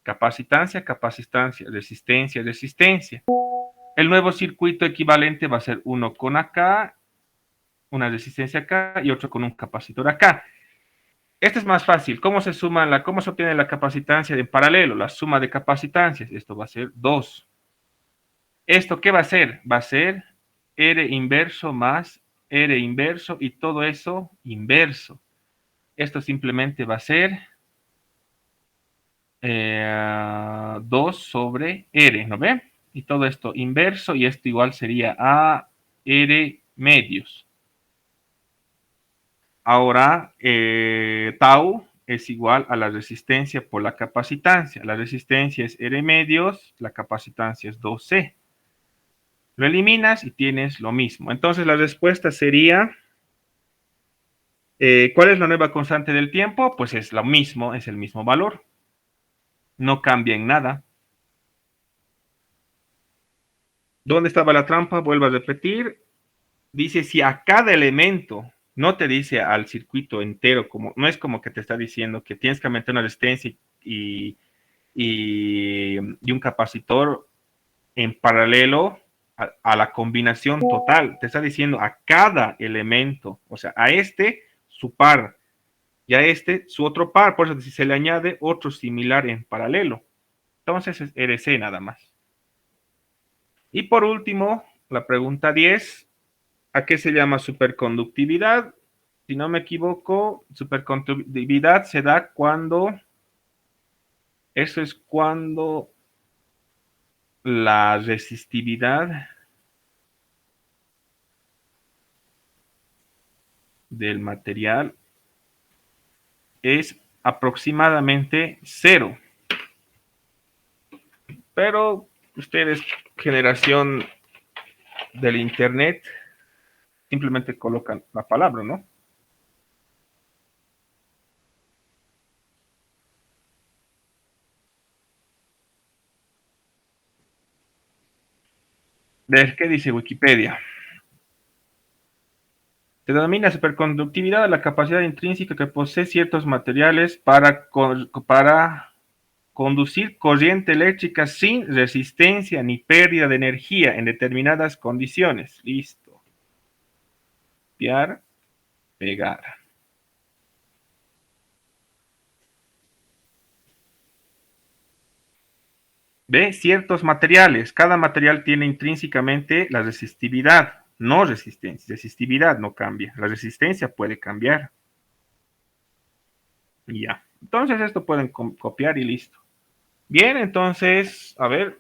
Capacitancia, capacitancia, resistencia, resistencia. El nuevo circuito equivalente va a ser uno con acá, una resistencia acá y otro con un capacitor acá. Este es más fácil. ¿Cómo cómo se obtiene la capacitancia en paralelo? La suma de capacitancias. Esto va a ser 2. ¿Esto qué va a ser? Va a ser R inverso más R inverso y todo eso inverso. Esto simplemente va a ser 2 sobre R, ¿no ve? Y todo esto inverso y esto igual sería a R medios. Ahora, tau es igual a la resistencia por la capacitancia. La resistencia es R medios, la capacitancia es 2C. Lo eliminas y tienes lo mismo. Entonces la respuesta sería, ¿cuál es la nueva constante del tiempo? Pues es lo mismo, es el mismo valor. No cambia en nada. ¿Dónde estaba la trampa? Vuelvo a repetir. Dice si a cada elemento, no te dice al circuito entero, como, no es como que te está diciendo que tienes que aumentar una resistencia y un capacitor en paralelo a la combinación total. Te está diciendo a cada elemento, o sea, a este su par y a este su otro par. Por eso si se le añade otro similar en paralelo. Entonces es RC nada más. Y por último, la pregunta 10, ¿a qué se llama superconductividad? Si no me equivoco, superconductividad se da cuando, eso es cuando la resistividad del material es aproximadamente cero. pero ustedes, generación del internet, simplemente colocan la palabra, ¿no? ¿De qué dice Wikipedia? Se denomina superconductividad a la capacidad intrínseca que posee ciertos materiales para conducir corriente eléctrica sin resistencia ni pérdida de energía en determinadas condiciones. Listo. Copiar, pegar. ¿Ve? Ciertos materiales. Cada material tiene intrínsecamente la resistividad, no resistencia. Resistividad no cambia. La resistencia puede cambiar. Y ya. Entonces esto pueden copiar y listo. Bien, entonces, a ver,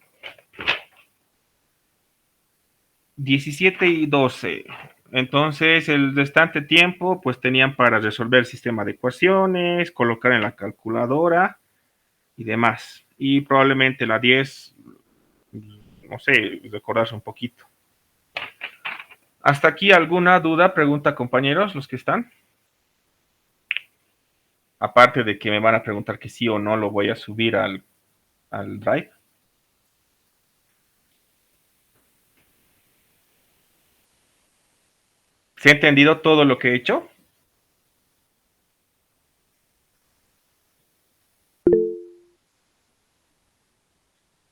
17 y 12. Entonces, el restante tiempo, pues tenían para resolver el sistema de ecuaciones, colocar en la calculadora y demás. Y probablemente la 10, no sé, recordarse un poquito. ¿Hasta aquí alguna duda, pregunta, compañeros, los que están? Aparte de que me van a preguntar que sí o no lo voy a subir al Drive. ¿Se ha entendido todo lo que he hecho?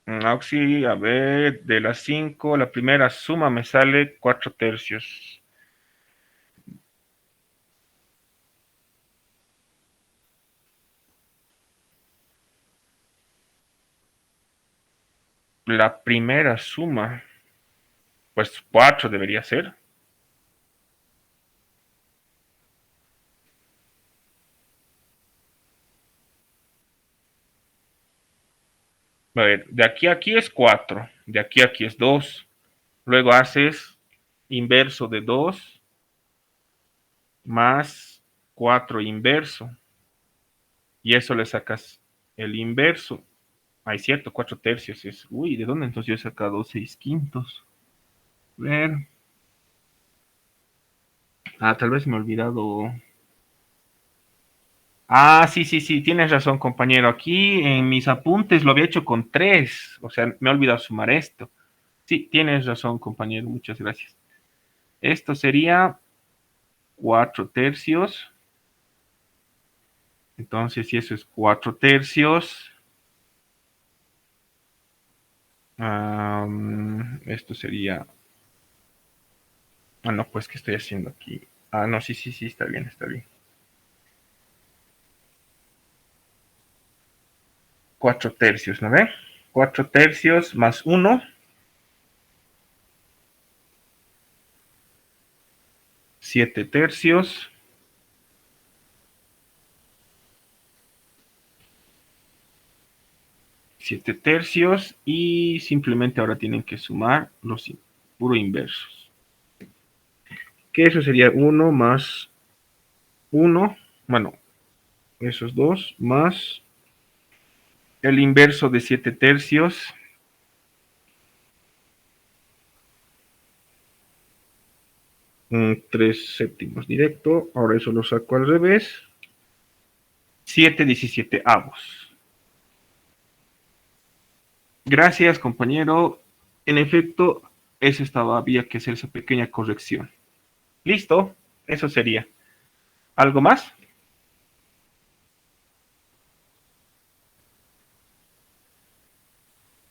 Auxi, a ver, de las 5, la primera suma me sale 4 tercios. La primera suma, pues 4 debería ser. A ver, de aquí a aquí es 4, de aquí a aquí es 2. Luego haces inverso de 2 más 4 inverso. Y eso le sacas el inverso. Ay, cierto, 4 tercios es. Uy, ¿de dónde entonces yo he sacado 6 quintos? A ver. Ah, tal vez me he olvidado. Ah, sí, sí, sí, tienes razón, compañero. Aquí en mis apuntes lo había hecho con 3. O sea, me he olvidado sumar esto. Sí, tienes razón, compañero. Muchas gracias. Esto sería 4 tercios. Entonces, si eso es 4 tercios, esto sería. Ah, no, pues, ¿qué estoy haciendo aquí? Ah, no, sí, sí, sí, está bien, está bien. 4 tercios, ¿no ve? 4 tercios más 1, 7 tercios. 7 tercios y simplemente ahora tienen que sumar los puro inversos. Que eso sería 1 más 1, bueno, esos dos, más el inverso de 7 tercios, 3 séptimos directo, ahora eso lo saco al revés, 7/17. Gracias, compañero. En efecto, eso estaba, había que hacer esa pequeña corrección. Listo, eso sería. ¿Algo más?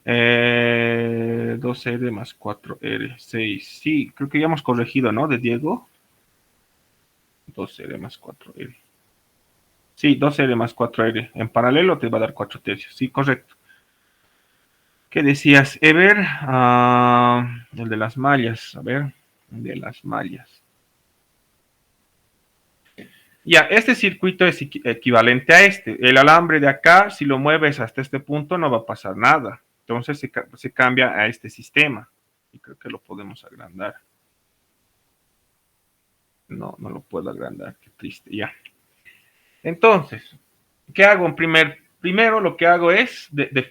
2R más 4R, 6. Sí, creo que ya hemos corregido, ¿no? De Diego. 2R más 4R. Sí, 2R más 4R. En paralelo te va a dar 4 tercios. Sí, correcto. ¿Qué decías, Ever? El de las mallas. A ver, el de las mallas. Ya, este circuito es equivalente a este. El alambre de acá, si lo mueves hasta este punto, no va a pasar nada. Entonces se cambia a este sistema. Y creo que lo podemos agrandar. No, no lo puedo agrandar. Qué triste. Ya. Entonces, ¿qué hago en Primero lo que hago es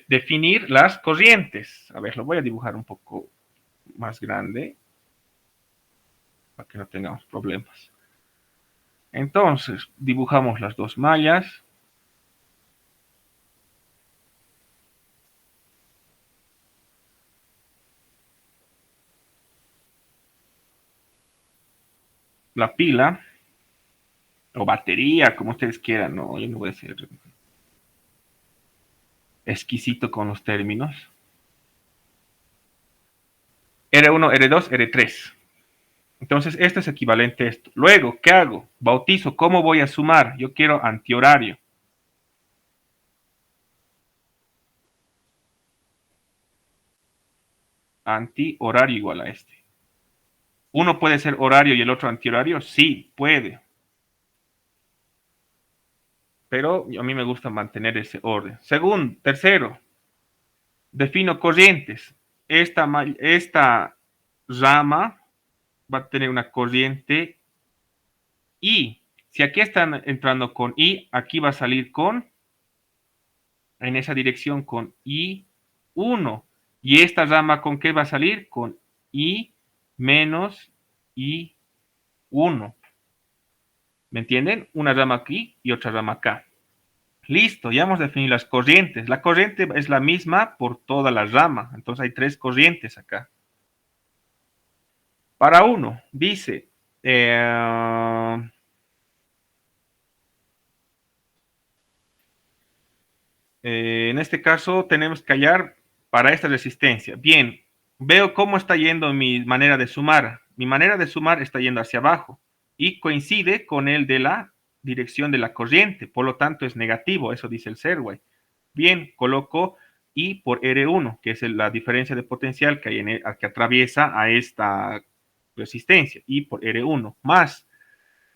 definir las corrientes. A ver, lo voy a dibujar un poco más grande para que no tengamos problemas. Entonces, dibujamos las dos mallas. La pila o batería, como ustedes quieran, no, yo no voy a ser exquisito con los términos. R1, R2, R3. Entonces, esto es equivalente a esto. Luego, ¿qué hago? Bautizo, ¿cómo voy a sumar? Yo quiero antihorario. Antihorario igual a este. ¿Uno puede ser horario y el otro antihorario? Sí, puede. Pero a mí me gusta mantener ese orden. Segundo, tercero, defino corrientes. Esta rama va a tener una corriente I. Si aquí están entrando con I, aquí va a salir con, en esa dirección con I1. Y esta rama con qué va a salir? Con I menos I1. ¿Me entienden? Una rama aquí y otra rama acá. Listo, ya hemos definido las corrientes. La corriente es la misma por toda la rama. Entonces hay tres corrientes acá. Para uno, dice, en este caso tenemos que hallar para esta resistencia. Bien, veo cómo está yendo mi manera de sumar. Mi manera de sumar está yendo hacia abajo y coincide con el de la dirección de la corriente. Por lo tanto, es negativo. Eso dice el Serway. Bien, coloco I por R1, que es la diferencia de potencial que, que atraviesa a esta resistencia. I por R1 más.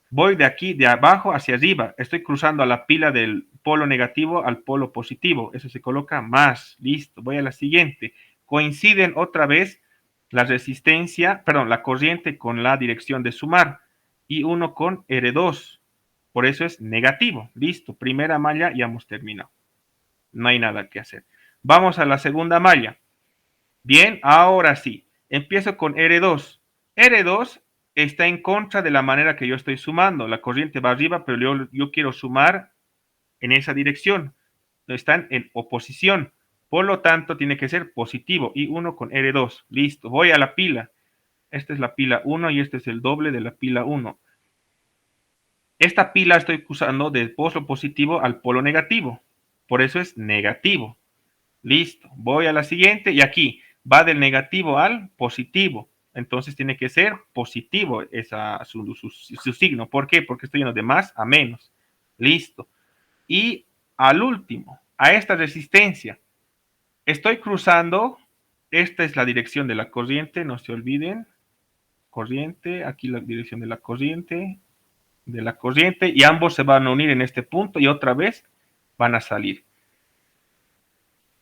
Voy de aquí, de abajo hacia arriba. Estoy cruzando a la pila del polo negativo al polo positivo. Eso se coloca más. Listo. Voy a la siguiente. Coinciden otra vez la resistencia, perdón, la corriente con la dirección de sumar. I1 con R2. Por eso es negativo. Listo. Primera malla, ya hemos terminado. No hay nada que hacer. Vamos a la segunda malla. Bien, ahora sí. Empiezo con R2. R2 está en contra de la manera que yo estoy sumando. La corriente va arriba, pero yo quiero sumar en esa dirección. Están en oposición. Por lo tanto, tiene que ser positivo. I1 con R2. Listo. Voy a la pila. Esta es la pila 1 y este es el doble de la pila 1. Esta pila estoy usando del polo positivo al polo negativo. Por eso es negativo. Listo. Voy a la siguiente y aquí va del negativo al positivo. Entonces tiene que ser positivo su signo. ¿Por qué? Porque estoy yendo de más a menos. Listo. Y al último, a esta resistencia, estoy cruzando. Esta es la dirección de la corriente, no se olviden. Corriente, aquí la dirección de la corriente, y ambos se van a unir en este punto y otra vez van a salir.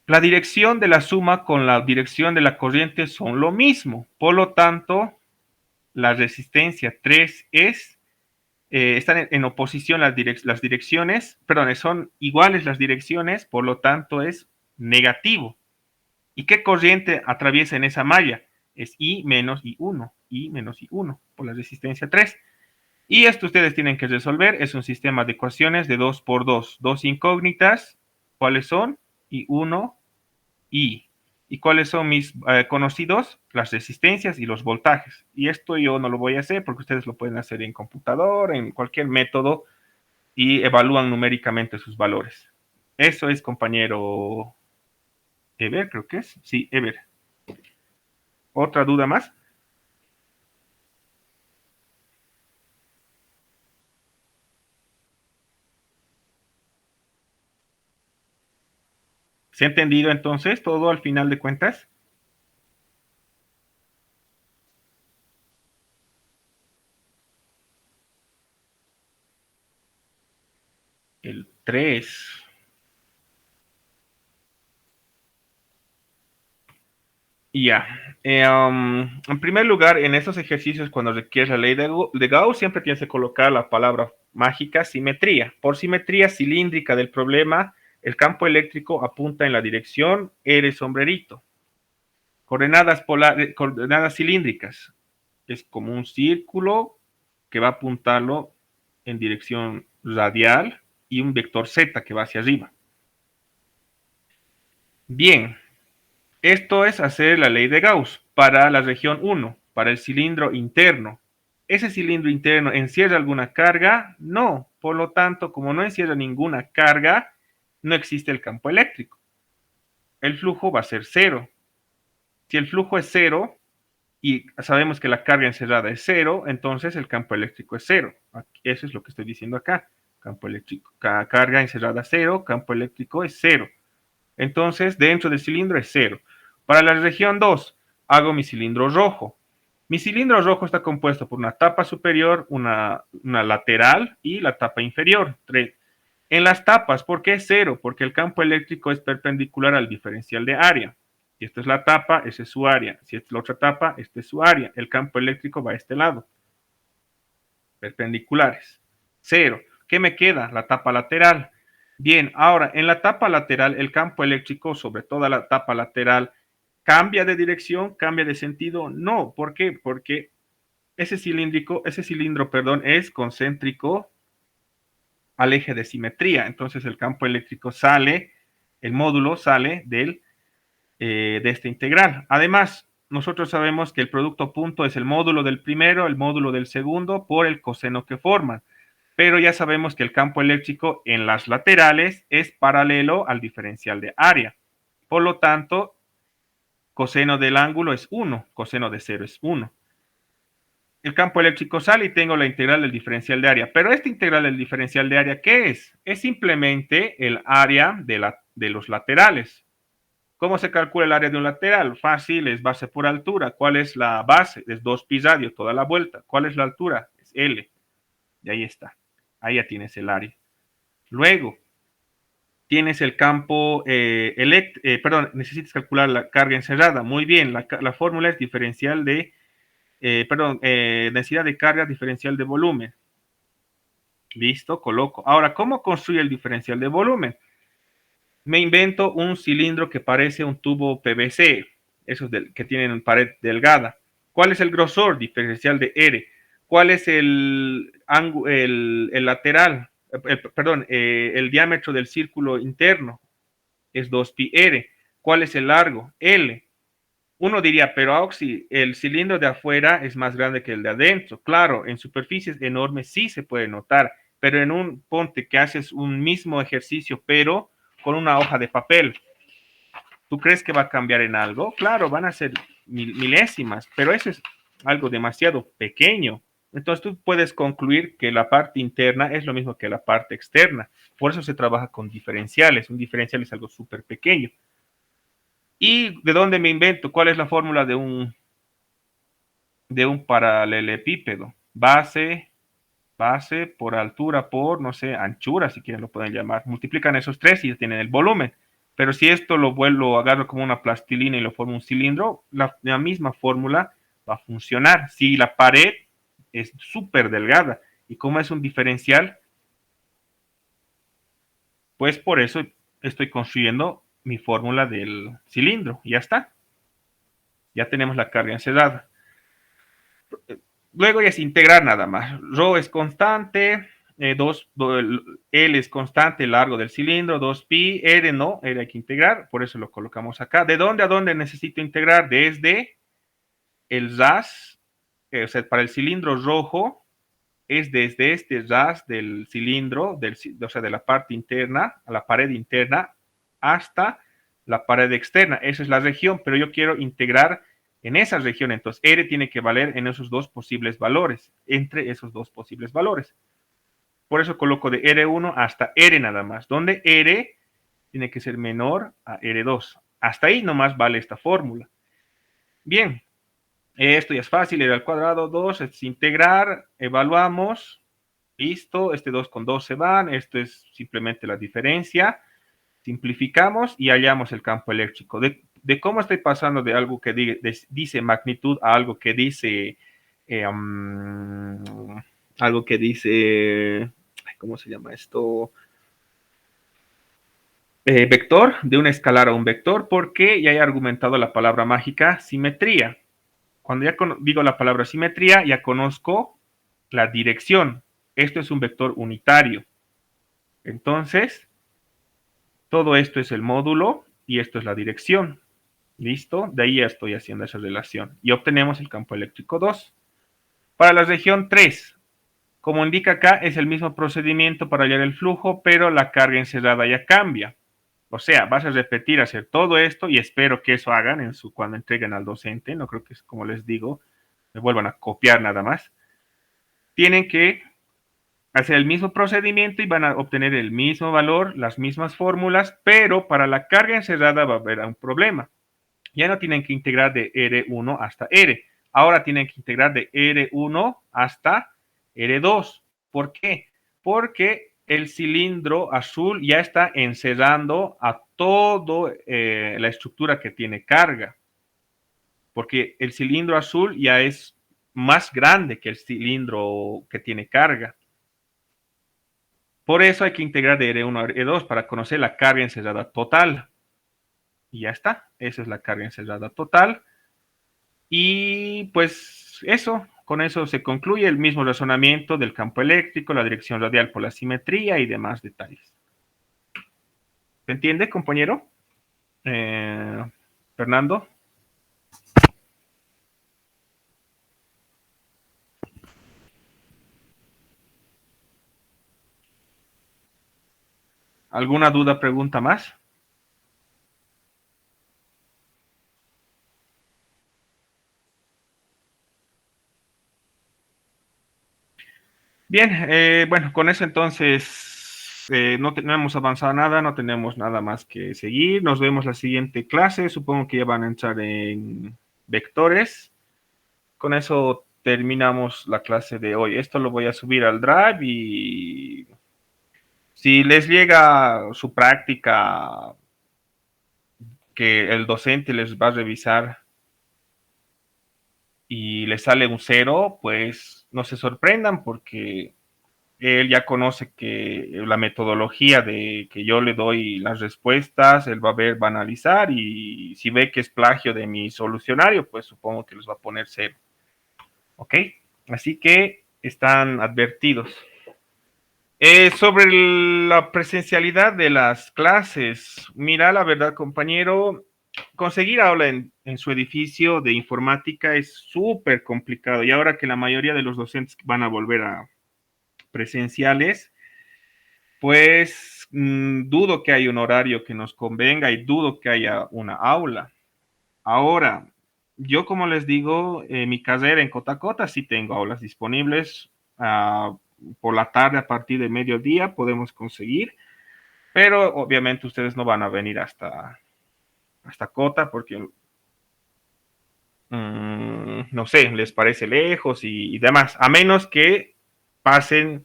La dirección de la suma con la dirección de la corriente son lo mismo. Por lo tanto, la resistencia 3 están en oposición las direcciones, perdón, son iguales las direcciones, por lo tanto es negativo. ¿Y qué corriente atraviesa en esa malla? Es I menos I1, I menos I1, por la resistencia 3. Y esto ustedes tienen que resolver, es un sistema de ecuaciones de 2 por 2, dos incógnitas. ¿Cuáles son? I1, I. ¿Y cuáles son mis conocidos? Las resistencias y los voltajes. Y esto yo no lo voy a hacer porque ustedes lo pueden hacer en computador, en cualquier método, y evalúan numéricamente sus valores. Eso es, compañero Ever, creo que es. Sí, Ever. ¿Otra duda más? ¿Se ha entendido entonces todo al final de cuentas? El 3. Ya. En primer lugar, en estos ejercicios, cuando requieres la ley de Gauss, siempre tienes que colocar la palabra mágica simetría. Por simetría cilíndrica del problema, El campo eléctrico apunta en la dirección R sombrerito. Coordenadas cilíndricas. Es como un círculo que va a apuntarlo en dirección radial y un vector Z que va hacia arriba. Bien, esto es hacer la ley de Gauss para la región 1, para el cilindro interno. ¿Ese cilindro interno encierra alguna carga? No. Por lo tanto, como no encierra ninguna carga, no existe el campo eléctrico. El flujo va a ser cero. Si el flujo es cero y sabemos que la carga encerrada es cero, entonces el campo eléctrico es cero. Eso es lo que estoy diciendo acá. Campo eléctrico, carga encerrada cero, campo eléctrico es cero. Entonces, dentro del cilindro es cero. Para la región 2, hago mi cilindro rojo. Mi cilindro rojo está compuesto por una tapa superior, una lateral y la tapa inferior. En las tapas, ¿por qué es cero? Porque el campo eléctrico es perpendicular al diferencial de área. Si esta es la tapa, esa es su área. Si esta es la otra tapa, esta es su área. El campo eléctrico va a este lado. Perpendiculares. Cero. ¿Qué me queda? La tapa lateral. Bien, ahora en la tapa lateral, el campo eléctrico sobre toda la tapa lateral cambia de dirección, cambia de sentido. No, ¿por qué? Porque ese cilindro, es concéntrico al eje de simetría. Entonces el campo eléctrico sale, el módulo sale de esta integral. Además, nosotros sabemos que el producto punto es el módulo del primero, el módulo del segundo, por el coseno que forman. Pero ya sabemos que el campo eléctrico en las laterales es paralelo al diferencial de área. Por lo tanto, coseno del ángulo es 1, coseno de 0 es 1. El campo eléctrico sale y tengo la integral del diferencial de área. Pero esta integral del diferencial de área, ¿qué es? Es simplemente el área de los laterales. ¿Cómo se calcula el área de un lateral? Fácil, es base por altura. ¿Cuál es la base? Es 2pi radio, toda la vuelta. ¿Cuál es la altura? Es L. Y ahí está. Ahí ya tienes el área. Luego, tienes el campo necesitas calcular la carga encerrada. Muy bien, la fórmula es diferencial de, densidad de carga diferencial de volumen. Listo, coloco. Ahora, ¿cómo construye el diferencial de volumen? Me invento un cilindro que parece un tubo PVC, esos que tienen pared delgada. ¿Cuál es el grosor diferencial de R? ¿Cuál es el lateral? El diámetro del círculo interno es 2pi r. ¿Cuál es el largo? L. Uno diría, pero Auxi, el cilindro de afuera es más grande que el de adentro. Claro, en superficies enormes sí se puede notar, pero en un ponte que haces un mismo ejercicio, pero con una hoja de papel, ¿tú crees que va a cambiar en algo? Claro, van a ser milésimas, pero eso es algo demasiado pequeño. Entonces tú puedes concluir que la parte interna es lo mismo que la parte externa. Por eso se trabaja con diferenciales. Un diferencial es algo súper pequeño. ¿Y de dónde me invento? ¿Cuál es la fórmula de un paralelepípedo? Base por altura por, no sé, anchura, si quieren lo pueden llamar. Multiplican esos tres y tienen el volumen. Pero si esto lo agarro como una plastilina y lo formo un cilindro, la misma fórmula va a funcionar. Si la pared es súper delgada y como es un diferencial, pues por eso estoy construyendo mi fórmula del cilindro. Y ya está. Ya tenemos la carga encerrada. Luego ya es integrar nada más. Rho es constante, L es constante, el largo del cilindro, 2pi, R no, R hay que integrar, por eso lo colocamos acá. ¿De dónde a dónde necesito integrar? Desde el RAS, o sea, para el cilindro rojo, es desde este RAS del cilindro, o sea, de la parte interna, a la pared interna, hasta la pared externa. Esa es la región, pero yo quiero integrar en esa región. Entonces, R tiene que valer en esos dos posibles valores, entre esos dos posibles valores. Por eso coloco de R1 hasta R nada más, donde R tiene que ser menor a R2. Hasta ahí nomás vale esta fórmula. Bien, esto ya es fácil, R al cuadrado, 2, es integrar, evaluamos, listo, este 2 con 2 se van, esto es simplemente la diferencia, simplificamos y hallamos el campo eléctrico. De cómo estoy pasando de algo que dice magnitud a algo que dice, ¿cómo se llama esto? vector de un escalar a un vector porque ya he argumentado la palabra mágica simetría. Cuando ya digo la palabra simetría, ya conozco la dirección. Esto es un vector unitario. Entonces, todo esto es el módulo y esto es la dirección. ¿Listo? De ahí ya estoy haciendo esa relación. Y obtenemos el campo eléctrico 2. Para la región 3, como indica acá, es el mismo procedimiento para hallar el flujo, pero la carga encerrada ya cambia. O sea, vas a repetir hacer todo esto y espero que eso hagan cuando entreguen al docente. No creo que es como les digo, me vuelvan a copiar nada más. Tienen que hacer el mismo procedimiento y van a obtener el mismo valor, las mismas fórmulas, pero para la carga encerrada va a haber un problema. Ya no tienen que integrar de R1 hasta R. Ahora tienen que integrar de R1 hasta R2. ¿Por qué? Porque el cilindro azul ya está encerrando a toda la estructura que tiene carga. Porque el cilindro azul ya es más grande que el cilindro que tiene carga. Por eso hay que integrar de R1 a R2 para conocer la carga encerrada total. Y ya está. Esa es la carga encerrada total. Y pues eso, con eso se concluye el mismo razonamiento del campo eléctrico, la dirección radial por la simetría y demás detalles. ¿Se entiende, compañero? Fernando. ¿Alguna duda, pregunta más? Bien, bueno, con eso entonces no hemos avanzado nada, no tenemos nada más que seguir. Nos vemos la siguiente clase. Supongo que ya van a entrar en vectores. Con eso terminamos la clase de hoy. Esto lo voy a subir al Drive y si les llega su práctica que el docente les va a revisar y les sale un cero, pues no se sorprendan porque él ya conoce que la metodología de que yo le doy las respuestas, él va a ver, va a analizar y si ve que es plagio de mi solucionario, pues supongo que les va a poner cero. ¿Ok? Así que están advertidos. Sobre la presencialidad de las clases, mira, la verdad, compañero, conseguir aula en su edificio de informática es súper complicado. Y ahora que la mayoría de los docentes van a volver a presenciales, pues dudo que haya un horario que nos convenga y dudo que haya una aula. Ahora, yo como les digo, mi carrera en Cotacota sí tengo aulas disponibles. Por la tarde a partir de mediodía podemos conseguir, pero obviamente ustedes no van a venir hasta Cota porque, no sé, les parece lejos y demás, a menos que pasen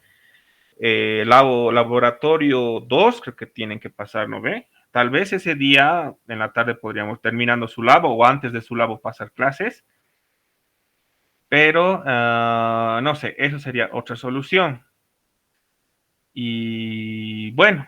laboratorio 2, creo que tienen que pasar, ¿no ve? Tal vez ese día en la tarde podríamos, terminando su labo o antes de su labo, pasar clases, pero no sé, eso sería otra solución. Y bueno,